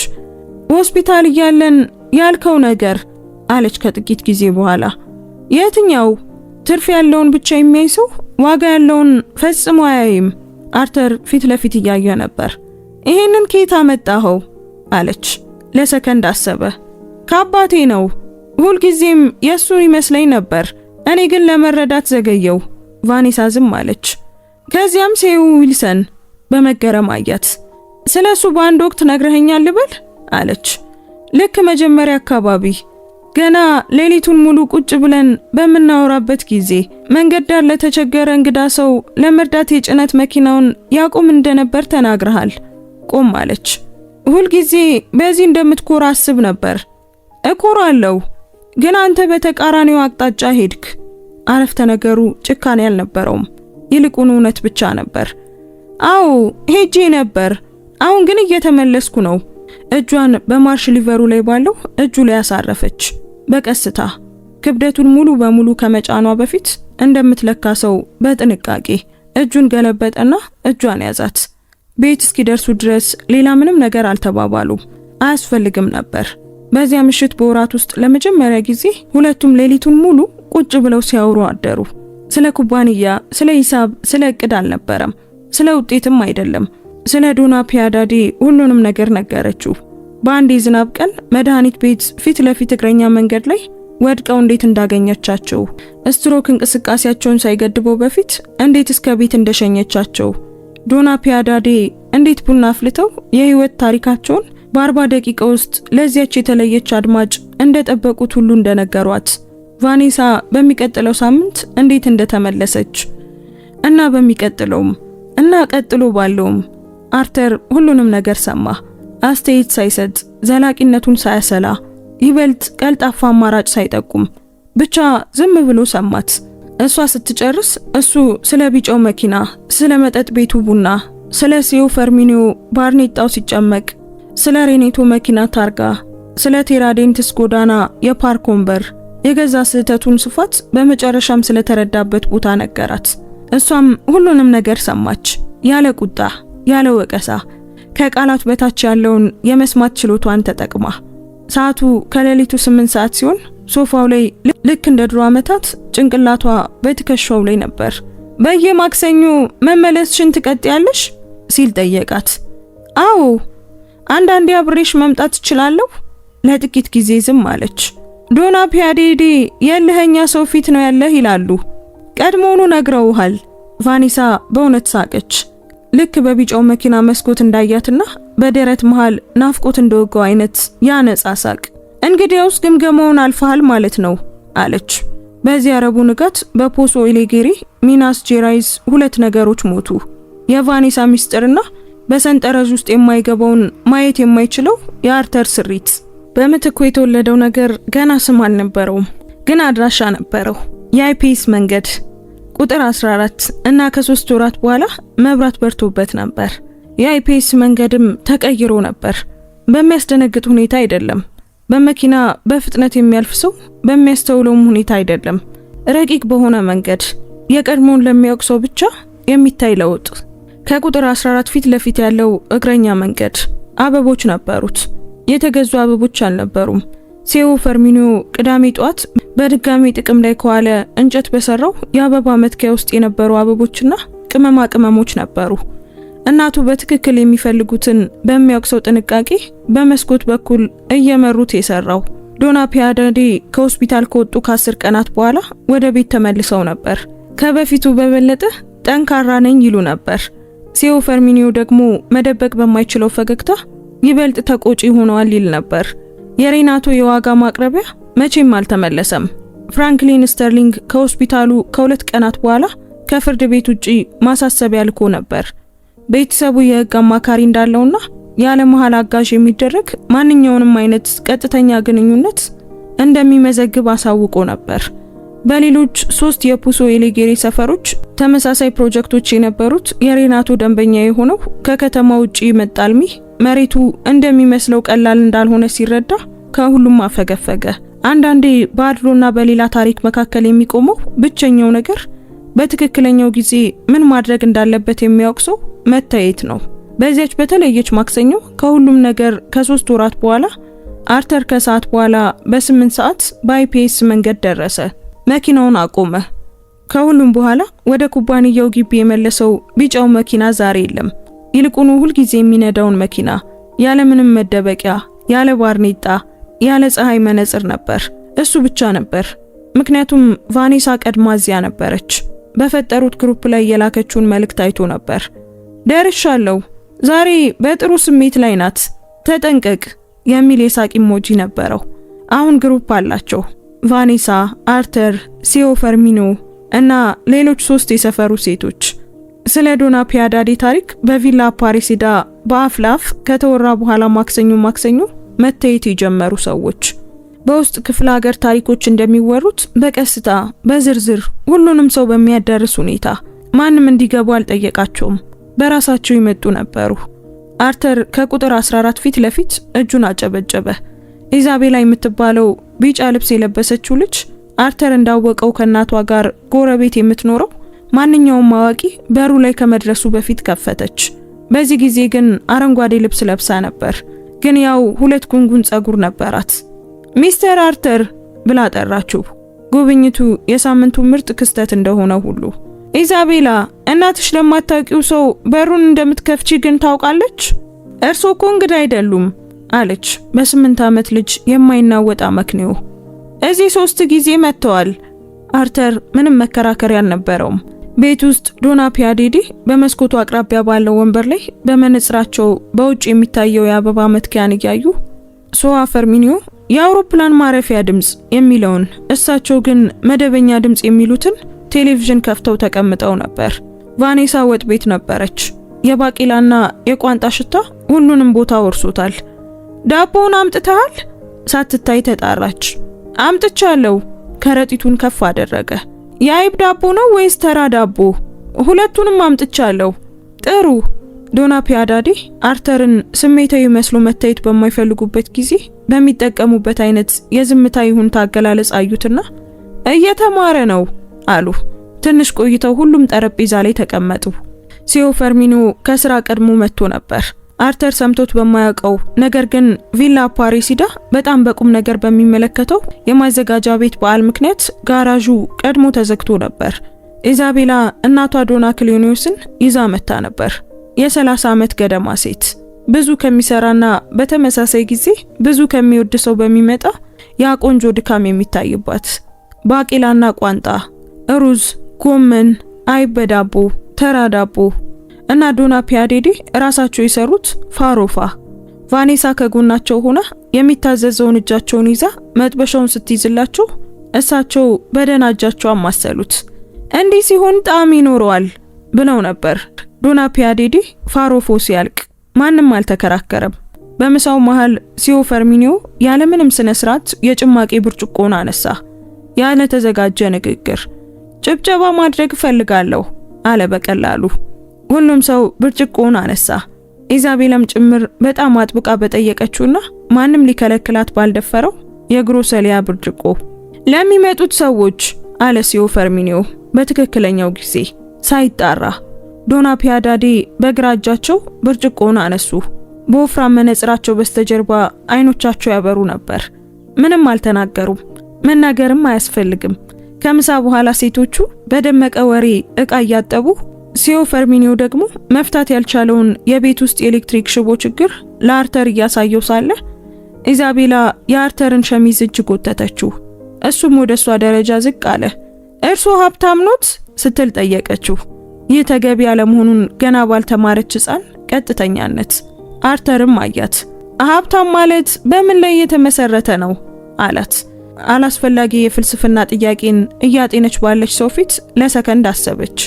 ሆስፒታል እያለን ያልከው ነገር አለች ከጥቂት ጊዜ በኋላ። የትኛው? ትርፍ ያለውን ብቻ የሚያይ ሰው ዋጋ ያለውን ፈጽሞ አያይም። አርተር ፊት ለፊት እያየ ነበር። ይሄንን ከየት አመጣኸው? አለች። ለሰከንድ አሰበ። ከአባቴ ነው። ሁልጊዜም የሱ ይመስለኝ ነበር። እኔ ግን ለመረዳት ዘገየው። ቫኔሳ ዝም አለች። ከዚያም ሴዮ ዊልሰን በመገረም አያት። ስለሱ በአንድ ወቅት ነግረኸኛል ልበል? አለች። ልክ መጀመሪያ አካባቢ ገና ሌሊቱን ሙሉ ቁጭ ብለን በምናወራበት ጊዜ መንገድ ዳር ለተቸገረ እንግዳ ሰው ለመርዳት የጭነት መኪናውን ያቆም እንደነበር ተናግረሃል። ቆም አለች። ሁልጊዜ በዚህ እንደምትኮራ አስብ ነበር። እኮራለሁ፣ ግን አንተ በተቃራኒው አቅጣጫ ሄድክ። አረፍተ ነገሩ ጭካኔ አልነበረውም፣ ይልቁን እውነት ብቻ ነበር። አዎ ሄጄ ነበር፣ አሁን ግን እየተመለስኩ ነው። እጇን በማርሽ ሊቨሩ ላይ ባለው እጁ ላይ አሳረፈች። በቀስታ ክብደቱን ሙሉ በሙሉ ከመጫኗ በፊት እንደምትለካ ሰው በጥንቃቄ እጁን ገለበጠና እጇን ያዛት። ቤት እስኪደርሱ ድረስ ሌላ ምንም ነገር አልተባባሉም። አያስፈልግም ነበር። በዚያ ምሽት በወራት ውስጥ ለመጀመሪያ ጊዜ ሁለቱም ሌሊቱን ሙሉ ቁጭ ብለው ሲያወሩ አደሩ። ስለ ኩባንያ፣ ስለ ሂሳብ፣ ስለ እቅድ አልነበረም። ስለ ውጤትም አይደለም። ስለ ዶና ፒያዳዴ ሁሉንም ነገር ነገረችው። በአንድ የዝናብ ቀን መድኃኒት ቤት ፊት ለፊት እግረኛ መንገድ ላይ ወድቀው እንዴት እንዳገኘቻቸው፣ ስትሮክ እንቅስቃሴያቸውን ሳይገድበው በፊት እንዴት እስከ ቤት እንደሸኘቻቸው፣ ዶና ፒያዳዴ እንዴት ቡና አፍልተው የህይወት ታሪካቸውን በ40 ደቂቃ ውስጥ ለዚያች የተለየች አድማጭ እንደጠበቁት ሁሉ እንደነገሯት፣ ቫኔሳ በሚቀጥለው ሳምንት እንዴት እንደተመለሰች እና በሚቀጥለውም እና ቀጥሎ ባለውም አርተር ሁሉንም ነገር ሰማ። አስተያየት ሳይሰጥ፣ ዘላቂነቱን ሳያሰላ፣ ይበልጥ ቀልጣፋ አማራጭ ሳይጠቁም ብቻ ዝም ብሎ ሰማት። እሷ ስትጨርስ እሱ ስለ ቢጫው መኪና፣ ስለ መጠጥ ቤቱ ቡና፣ ስለ ሴዮ ፈርሚኒዮ ባርኔጣው ሲጨመቅ፣ ስለ ሬኔቶ መኪና ታርጋ፣ ስለ ቴራዴንትስ ጎዳና የፓርክ ወንበር፣ የገዛ ስህተቱን ስፋት፣ በመጨረሻም ስለተረዳበት ቦታ ነገራት። እሷም ሁሉንም ነገር ሰማች፣ ያለ ቁጣ፣ ያለ ወቀሳ፣ ከቃላት በታች ያለውን የመስማት ችሎቷን ተጠቅማ። ሰዓቱ ከሌሊቱ 8 ሰዓት ሲሆን ሶፋው ላይ ልክ እንደ ድሮ ዓመታት ጭንቅላቷ በትከሻው ላይ ነበር። በየማክሰኞ መመለስሽን ትቀጥያለሽ ሲል ጠየቃት። አዎ፣ አንዳንዴ አብሬሽ መምጣት እችላለሁ። ለጥቂት ጊዜ ዝም አለች። ዶና ፒያዴዴ የለህኛ ሰው ፊት ነው ያለህ ይላሉ። ቀድሞውኑ ነግረውሃል። ቫኔሳ በእውነት ሳቀች። ልክ በቢጫው መኪና መስኮት እንዳያትና በደረት መሃል ናፍቆት እንደወጋው አይነት ያነጻ ሳቅ። እንግዲያውስ ግምገማውን አልፈሃል ማለት ነው አለች። በዚህ አረቡ ንጋት በፖሶ ኤሌጌሪ ሚናስ ጄራይስ ሁለት ነገሮች ሞቱ። የቫኔሳ ሚስጥርና በሰንጠረዥ ውስጥ የማይገባውን ማየት የማይችለው የአርተር ስሪት። በምትኩ የተወለደው ነገር ገና ስም አልነበረውም፣ ግን አድራሻ ነበረው። የአይፒኤስ መንገድ ቁጥር 14 እና ከ3 ወራት በኋላ መብራት በርቶበት ነበር። የአይፒኤስ መንገድም ተቀይሮ ነበር። በሚያስደነግጥ ሁኔታ አይደለም። በመኪና በፍጥነት የሚያልፍ ሰው በሚያስተውለውም ሁኔታ አይደለም። ረቂቅ በሆነ መንገድ የቀድሞውን ለሚያውቅ ሰው ብቻ የሚታይ ለውጥ። ከቁጥር 14 ፊት ለፊት ያለው እግረኛ መንገድ አበቦች ነበሩት። የተገዙ አበቦች አልነበሩም። ሴኦ ፈርሚኒዮ ቅዳሜ ጧት በድጋሚ ጥቅም ላይ ከዋለ እንጨት በሰራው የአበባ መትከያ ውስጥ የነበሩ አበቦችና ቅመማ ቅመሞች ነበሩ። እናቱ በትክክል የሚፈልጉትን በሚያውቅ ሰው ጥንቃቄ በመስኮት በኩል እየመሩት የሰራው። ዶና ፒያዳዴ ከሆስፒታል ከወጡ ከ10 ቀናት በኋላ ወደ ቤት ተመልሰው ነበር። ከበፊቱ በበለጠ ጠንካራ ነኝ ይሉ ነበር። ሴኦ ፈርሚኒዮ ደግሞ መደበቅ በማይችለው ፈገግታ ይበልጥ ተቆጪ ሆነዋል ይል ነበር። የሬናቶ የዋጋ ማቅረቢያ መቼም አልተመለሰም። ፍራንክሊን ስተርሊንግ ከሆስፒታሉ ከ2 ቀናት በኋላ ከፍርድ ቤት ውጪ ማሳሰቢያ ልኮ ነበር። ቤተሰቡ የህግ አማካሪ እንዳለውና ያለ መሃል አጋዥ የሚደረግ ማንኛውንም አይነት ቀጥተኛ ግንኙነት እንደሚመዘግብ አሳውቆ ነበር። በሌሎች 3 የፑሶ ኤሌጌሪ ሰፈሮች ተመሳሳይ ፕሮጀክቶች የነበሩት የሬናቶ ደንበኛ የሆነው ከከተማ ውጪ መጣልሚ መሬቱ እንደሚመስለው ቀላል እንዳልሆነ ሲረዳ ከሁሉም አፈገፈገ። አንዳንዴ በአድሎና በሌላ ታሪክ መካከል የሚቆመው ብቸኛው ነገር በትክክለኛው ጊዜ ምን ማድረግ እንዳለበት የሚያውቅ ሰው መታየት ነው። በዚያች በተለየች ማክሰኞ ከሁሉም ነገር ከ3 ወራት በኋላ አርተር ከሰዓት በኋላ በ8 ሰዓት በአይፒኤስ መንገድ ደረሰ። መኪናውን አቆመ። ከሁሉም በኋላ ወደ ኩባንያው ግቢ የመለሰው ቢጫው መኪና ዛሬ የለም። ይልቁኑ ሁልጊዜ የሚነዳውን መኪና ያለምንም መደበቂያ፣ ያለ ባርኔጣ፣ ያለ ፀሐይ መነጽር ነበር። እሱ ብቻ ነበር። ምክንያቱም ቫኔሳ ቀድማ እዚያ ነበረች። በፈጠሩት ግሩፕ ላይ የላከችውን መልእክት አይቶ ነበር። ደርሻለሁ፣ ዛሬ በጥሩ ስሜት ላይ ናት፣ ተጠንቀቅ የሚል የሳቅ ኢሞጂ ነበረው። አሁን ግሩፕ አላቸው። ቫኔሳ፣ አርተር፣ ሴኦ ፈርሚኒዮ እና ሌሎች 3 የሰፈሩ ሴቶች። ስለ ዶና ፒያዳዴ ታሪክ በቪላ አፓሪሲዳ በአፍ ለአፍ ከተወራ በኋላ ማክሰኞ መታየት የጀመሩ ሰዎች በውስጥ ክፍለ ሀገር ታሪኮች እንደሚወሩት በቀስታ በዝርዝር ሁሉንም ሰው በሚያዳርስ ሁኔታ ማንም እንዲገቡ አልጠየቃቸውም። በራሳቸው ይመጡ ነበሩ። አርተር ከቁጥር 14 ፊት ለፊት እጁን አጨበጨበ። ኢዛቤላ የምትባለው ቢጫ ልብስ የለበሰችው ልጅ አርተር እንዳወቀው ከእናቷ ጋር ጎረቤት የምትኖረው ማንኛውም አዋቂ በሩ ላይ ከመድረሱ በፊት ከፈተች። በዚህ ጊዜ ግን አረንጓዴ ልብስ ለብሳ ነበር፣ ግን ያው 2 ጉንጉን ጸጉር ነበራት። ሚስተር አርተር ብላ ጠራችው። ጉብኝቱ የሳምንቱ ምርጥ ክስተት እንደሆነ ሁሉ ኢዛቤላ እናትሽ ለማታውቂው ሰው በሩን እንደምትከፍቺ ግን ታውቃለች? እርሶ እኮ እንግዳ አይደሉም አለች በ8 ዓመት ልጅ የማይናወጥ አመክንዮ። እዚህ 3 ጊዜ መጥተዋል። አርተር ምንም መከራከሪያ አልነበረውም። ቤት ውስጥ ዶና ፒያዳዴ በመስኮቱ አቅራቢያ ባለው ወንበር ላይ በመነጽራቸው በውጭ የሚታየው የአበባ መትከያን እያዩ ሶአ ፈርሚኒዮ የአውሮፕላን ማረፊያ ድምጽ የሚለውን እሳቸው ግን መደበኛ ድምጽ የሚሉትን ቴሌቪዥን ከፍተው ተቀምጠው ነበር። ቫኔሳ ወጥ ቤት ነበረች። የባቂላና የቋንጣ ሽታ ሁሉንም ቦታ ወርሶታል። ዳቦውን አምጥተሃል? ሳትታይ ተጣራች። አምጥቻለሁ። ከረጢቱን ከፍ አደረገ። የአይብ ዳቦ ነው ወይስ ተራ ዳቦ? ሁለቱንም አምጥቻለሁ። ጥሩ። ዶና ፒያዳዴ አርተርን ስሜታዊ መስሎ መታየት በማይፈልጉበት ጊዜ በሚጠቀሙበት አይነት የዝምታ ይሁንታ አገላለጽ አዩትና እየተማረ ነው አሉ። ትንሽ ቆይተው ሁሉም ጠረጴዛ ላይ ተቀመጡ። ሴኦ ፈርሚኒዮ ከስራ ቀድሞ መጥቶ ነበር። አርተር ሰምቶት በማያውቀው ነገር ግን ቪላ አፓሪሲዳ በጣም በቁም ነገር በሚመለከተው የማዘጋጃ ቤት በዓል ምክንያት ጋራዡ ቀድሞ ተዘግቶ ነበር። ኢዛቤላ እናቷ ዶና ክሊዮኒዮስን ይዛ መታ ነበር። የ30 ዓመት ገደማ ሴት፣ ብዙ ከሚሰራና በተመሳሳይ ጊዜ ብዙ ከሚወድ ሰው በሚመጣ ያ ቆንጆ ድካም የሚታይባት። ባቂላና ቋንጣ፣ ሩዝ፣ ጎመን፣ አይብ በዳቦ፣ ተራ ዳቦ እና ዶና ፒያዴዴ ራሳቸው የሰሩት ፋሮፋ። ቫኔሳ ከጎናቸው ሆና የሚታዘዘውን እጃቸውን ይዛ መጥበሻውን ስትይዝላቸው እሳቸው በደህና እጃቸው አማሰሉት። እንዲህ ሲሆን ጣዕም ይኖረዋል ብለው ነበር። ዶና ፒያዴዴ ፋሮፎ ሲያልቅ ማንም አልተከራከረም። በምሳው መሃል ሲዮ ፈርሚኒዮ ያለምንም ስነ ስርዓት የጭማቂ ብርጭቆን አነሳ። ያለ ተዘጋጀ ንግግር ጭብጨባ ማድረግ ፈልጋለሁ አለ በቀላሉ። ሁሉም ሰው ብርጭቆን አነሳ። ኢዛቤላም ጭምር በጣም አጥብቃ በጠየቀችውና ማንም ሊከለክላት ባልደፈረው የግሮሰሊያ ብርጭቆ። ለሚመጡት ሰዎች አለ ሲዮ ፈርሚኒዮ በትክክለኛው ጊዜ ሳይጣራ። ዶና ፒያዴዴ በግራ እጃቸው ብርጭቆን አነሱ። በወፍራም መነጽራቸው በስተጀርባ አይኖቻቸው ያበሩ ነበር። ምንም አልተናገሩም። መናገርም አያስፈልግም። ከምሳ በኋላ ሴቶቹ በደመቀ ወሬ እቃ እያጠቡ፣ ሲዮ ፈርሚኒዮ ደግሞ መፍታት ያልቻለውን የቤት ውስጥ የኤሌክትሪክ ሽቦ ችግር ለአርተር እያሳየው ሳለ ኢዛቤላ የአርተርን ሸሚዝ እጅ ጎተተችው። እሱም ወደ እሷ ደረጃ ዝቅ አለ። እርሶ ሀብታም ኖት ስትል ጠየቀችው። ይህ ተገቢ ያለመሆኑን ገና ባልተማረች ሕፃን ቀጥተኛነት። አርተርም አያት። ሀብታም ማለት በምን ላይ የተመሰረተ ነው አላት። አላስፈላጊ የፍልስፍና ጥያቄን እያጤነች ባለች ሰው ፊት ለሰከንድ አሰበች።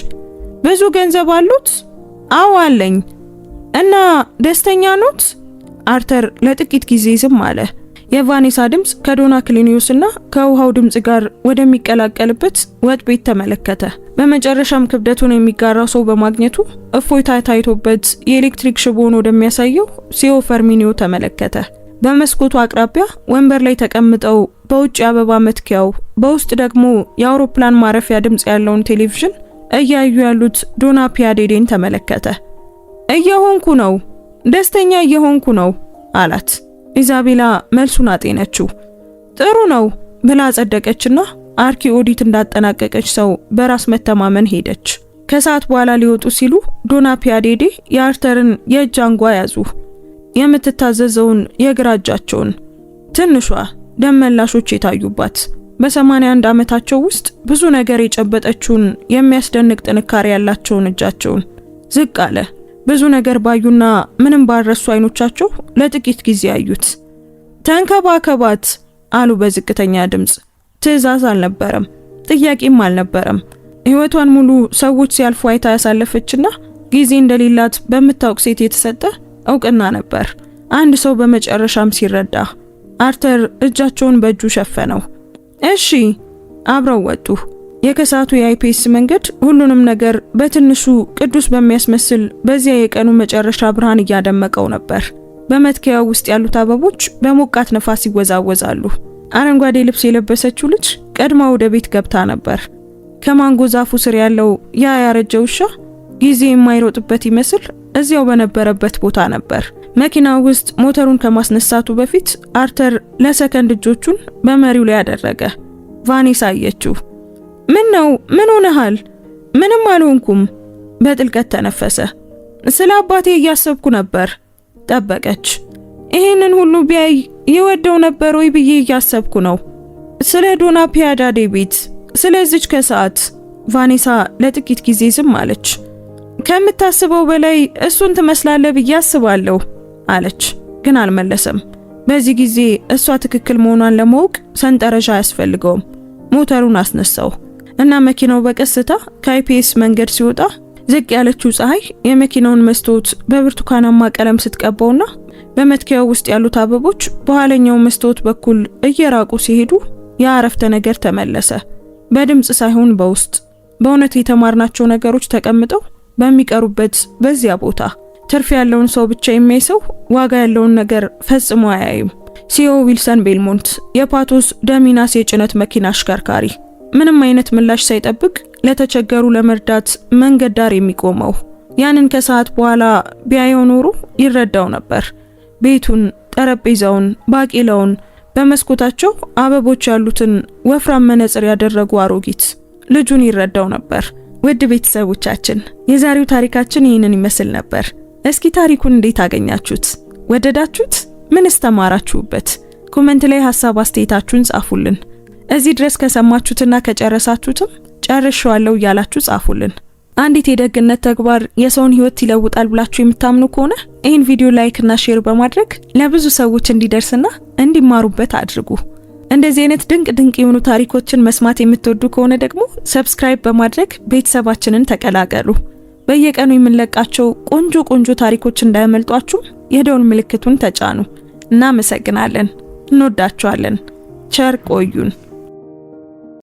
ብዙ ገንዘብ አሉት? አዎ አለኝ። እና ደስተኛ ኖት? አርተር ለጥቂት ጊዜ ዝም አለ። የቫኔሳ ድምጽ ከዶና ክሊኒዮስና ከውሃው ድምጽ ጋር ወደሚቀላቀልበት ወጥ ቤት ተመለከተ። በመጨረሻም ክብደቱን የሚጋራው ሰው በማግኘቱ እፎይታ ታይቶበት የኤሌክትሪክ ሽቦን ወደሚያሳየው ሲዮ ፈርሚኒዮ ተመለከተ። በመስኮቱ አቅራቢያ ወንበር ላይ ተቀምጠው በውጭ አበባ መትኪያው በውስጥ ደግሞ የአውሮፕላን ማረፊያ ድምጽ ያለውን ቴሌቪዥን እያዩ ያሉት ዶና ፒያዴዴን ተመለከተ። እየሆንኩ ነው፣ ደስተኛ እየሆንኩ ነው አላት። ኢዛቤላ መልሱን አጤነችው። ጥሩ ነው ብላ ጸደቀችና አርኪ ኦዲት እንዳጠናቀቀች ሰው በራስ መተማመን ሄደች። ከሰዓት በኋላ ሊወጡ ሲሉ ዶና ፒያዴዴ የአርተርን የእጅ አንጓ ያዙ። የምትታዘዘውን የግራ እጃቸውን፣ ትንሿ ደመላሾች የታዩባት በ81 ዓመታቸው ውስጥ ብዙ ነገር የጨበጠችውን የሚያስደንቅ ጥንካሬ ያላቸውን እጃቸውን ዝቅ አለ። ብዙ ነገር ባዩና ምንም ባረሱ አይኖቻቸው ለጥቂት ጊዜ አዩት። ተንከባከባት አሉ በዝቅተኛ ድምጽ። ትዕዛዝ አልነበረም፣ ጥያቄም አልነበረም። ህይወቷን ሙሉ ሰዎች ሲያልፉ አይታ ያሳለፈችና ጊዜ እንደሌላት በምታውቅ ሴት የተሰጠ እውቅና ነበር። አንድ ሰው በመጨረሻም ሲረዳ አርተር እጃቸውን በእጁ ሸፈነው። እሺ አብረው ወጡ። የከሳቱ የአይፒኤስ መንገድ ሁሉንም ነገር በትንሹ ቅዱስ በሚያስመስል በዚያ የቀኑ መጨረሻ ብርሃን እያደመቀው ነበር። በመትከያው ውስጥ ያሉት አበቦች በሞቃት ነፋስ ይወዛወዛሉ። አረንጓዴ ልብስ የለበሰችው ልጅ ቀድማ ወደ ቤት ገብታ ነበር። ከማንጎ ዛፉ ስር ያለው ያ ያረጀ ውሻ ጊዜ የማይሮጥበት ይመስል እዚያው በነበረበት ቦታ ነበር። መኪናው ውስጥ ሞተሩን ከማስነሳቱ በፊት አርተር ለሰከንድ እጆቹን በመሪው ላይ አደረገ። ቫኔሳ አየችው። ምን ነው? ምን ሆነሃል? ምንም አልሆንኩም። በጥልቀት ተነፈሰ። ስለ አባቴ እያሰብኩ ነበር። ጠበቀች። ይሄንን ሁሉ ቢያይ ይወደው ነበር ወይ ብዬ እያሰብኩ ነው። ስለ ዶና ፒያዴዴ ቤት፣ ስለዚች ከሰዓት። ቫኔሳ ለጥቂት ጊዜ ዝም አለች። ከምታስበው በላይ እሱን ትመስላለህ ብዬ አስባለሁ አለች፣ ግን አልመለሰም። በዚህ ጊዜ እሷ ትክክል መሆኗን ለማወቅ ሰንጠረዥ አያስፈልገውም። ሞተሩን አስነሳው እና መኪናው በቀስታ ከአይፒኤስ መንገድ ሲወጣ ዝቅ ያለችው ፀሐይ የመኪናውን መስታወት በብርቱካናማ ቀለም ስትቀባውና በመትከያው ውስጥ ያሉት አበቦች በኋለኛው መስታወት በኩል እየራቁ ሲሄዱ ያረፍተ ነገር ተመለሰ። በድምጽ ሳይሆን በውስጥ በእውነት የተማርናቸው ነገሮች ተቀምጠው በሚቀሩበት በዚያ ቦታ ትርፍ ያለውን ሰው ብቻ የሚያይ ሰው ዋጋ ያለውን ነገር ፈጽሞ አያይም። ሲዮ ዊልሰን ቤልሞንት የፓቶስ ዶሚናስ የጭነት መኪና አሽከርካሪ፣ ምንም አይነት ምላሽ ሳይጠብቅ ለተቸገሩ ለመርዳት መንገድ ዳር የሚቆመው። ያንን ከሰዓት በኋላ ቢያየው ኖሮ ይረዳው ነበር። ቤቱን፣ ጠረጴዛውን፣ ባቄላውን፣ በመስኮታቸው አበቦች ያሉትን ወፍራም መነጽር ያደረጉ አሮጊት ልጁን ይረዳው ነበር። ውድ ቤተሰቦቻችን የዛሬው ታሪካችን ይህንን ይመስል ነበር። እስኪ ታሪኩን እንዴት አገኛችሁት? ወደዳችሁት? ምንስ ተማራችሁበት? ኮሜንት ላይ ሐሳብ አስተያየታችሁን ጻፉልን። እዚህ ድረስ ከሰማችሁትና ከጨረሳችሁትም ጨርሻለሁ እያላችሁ ጻፉልን። አንዲት የደግነት ተግባር የሰውን ህይወት ይለውጣል ብላችሁ የምታምኑ ከሆነ ይህን ቪዲዮ ላይክ እና ሼር በማድረግ ለብዙ ሰዎች እንዲደርስና እንዲማሩበት አድርጉ። እንደዚህ አይነት ድንቅ የሆኑ ታሪኮችን መስማት የምትወዱ ከሆነ ደግሞ ሰብስክራይብ በማድረግ ቤተሰባችንን ተቀላቀሉ። በየቀኑ የምንለቃቸው ቆንጆ ታሪኮች እንዳያመልጧችሁ የደወል ምልክቱን ተጫኑ። እናመሰግናለን። እንወዳችኋለን። ቸር ቆዩን።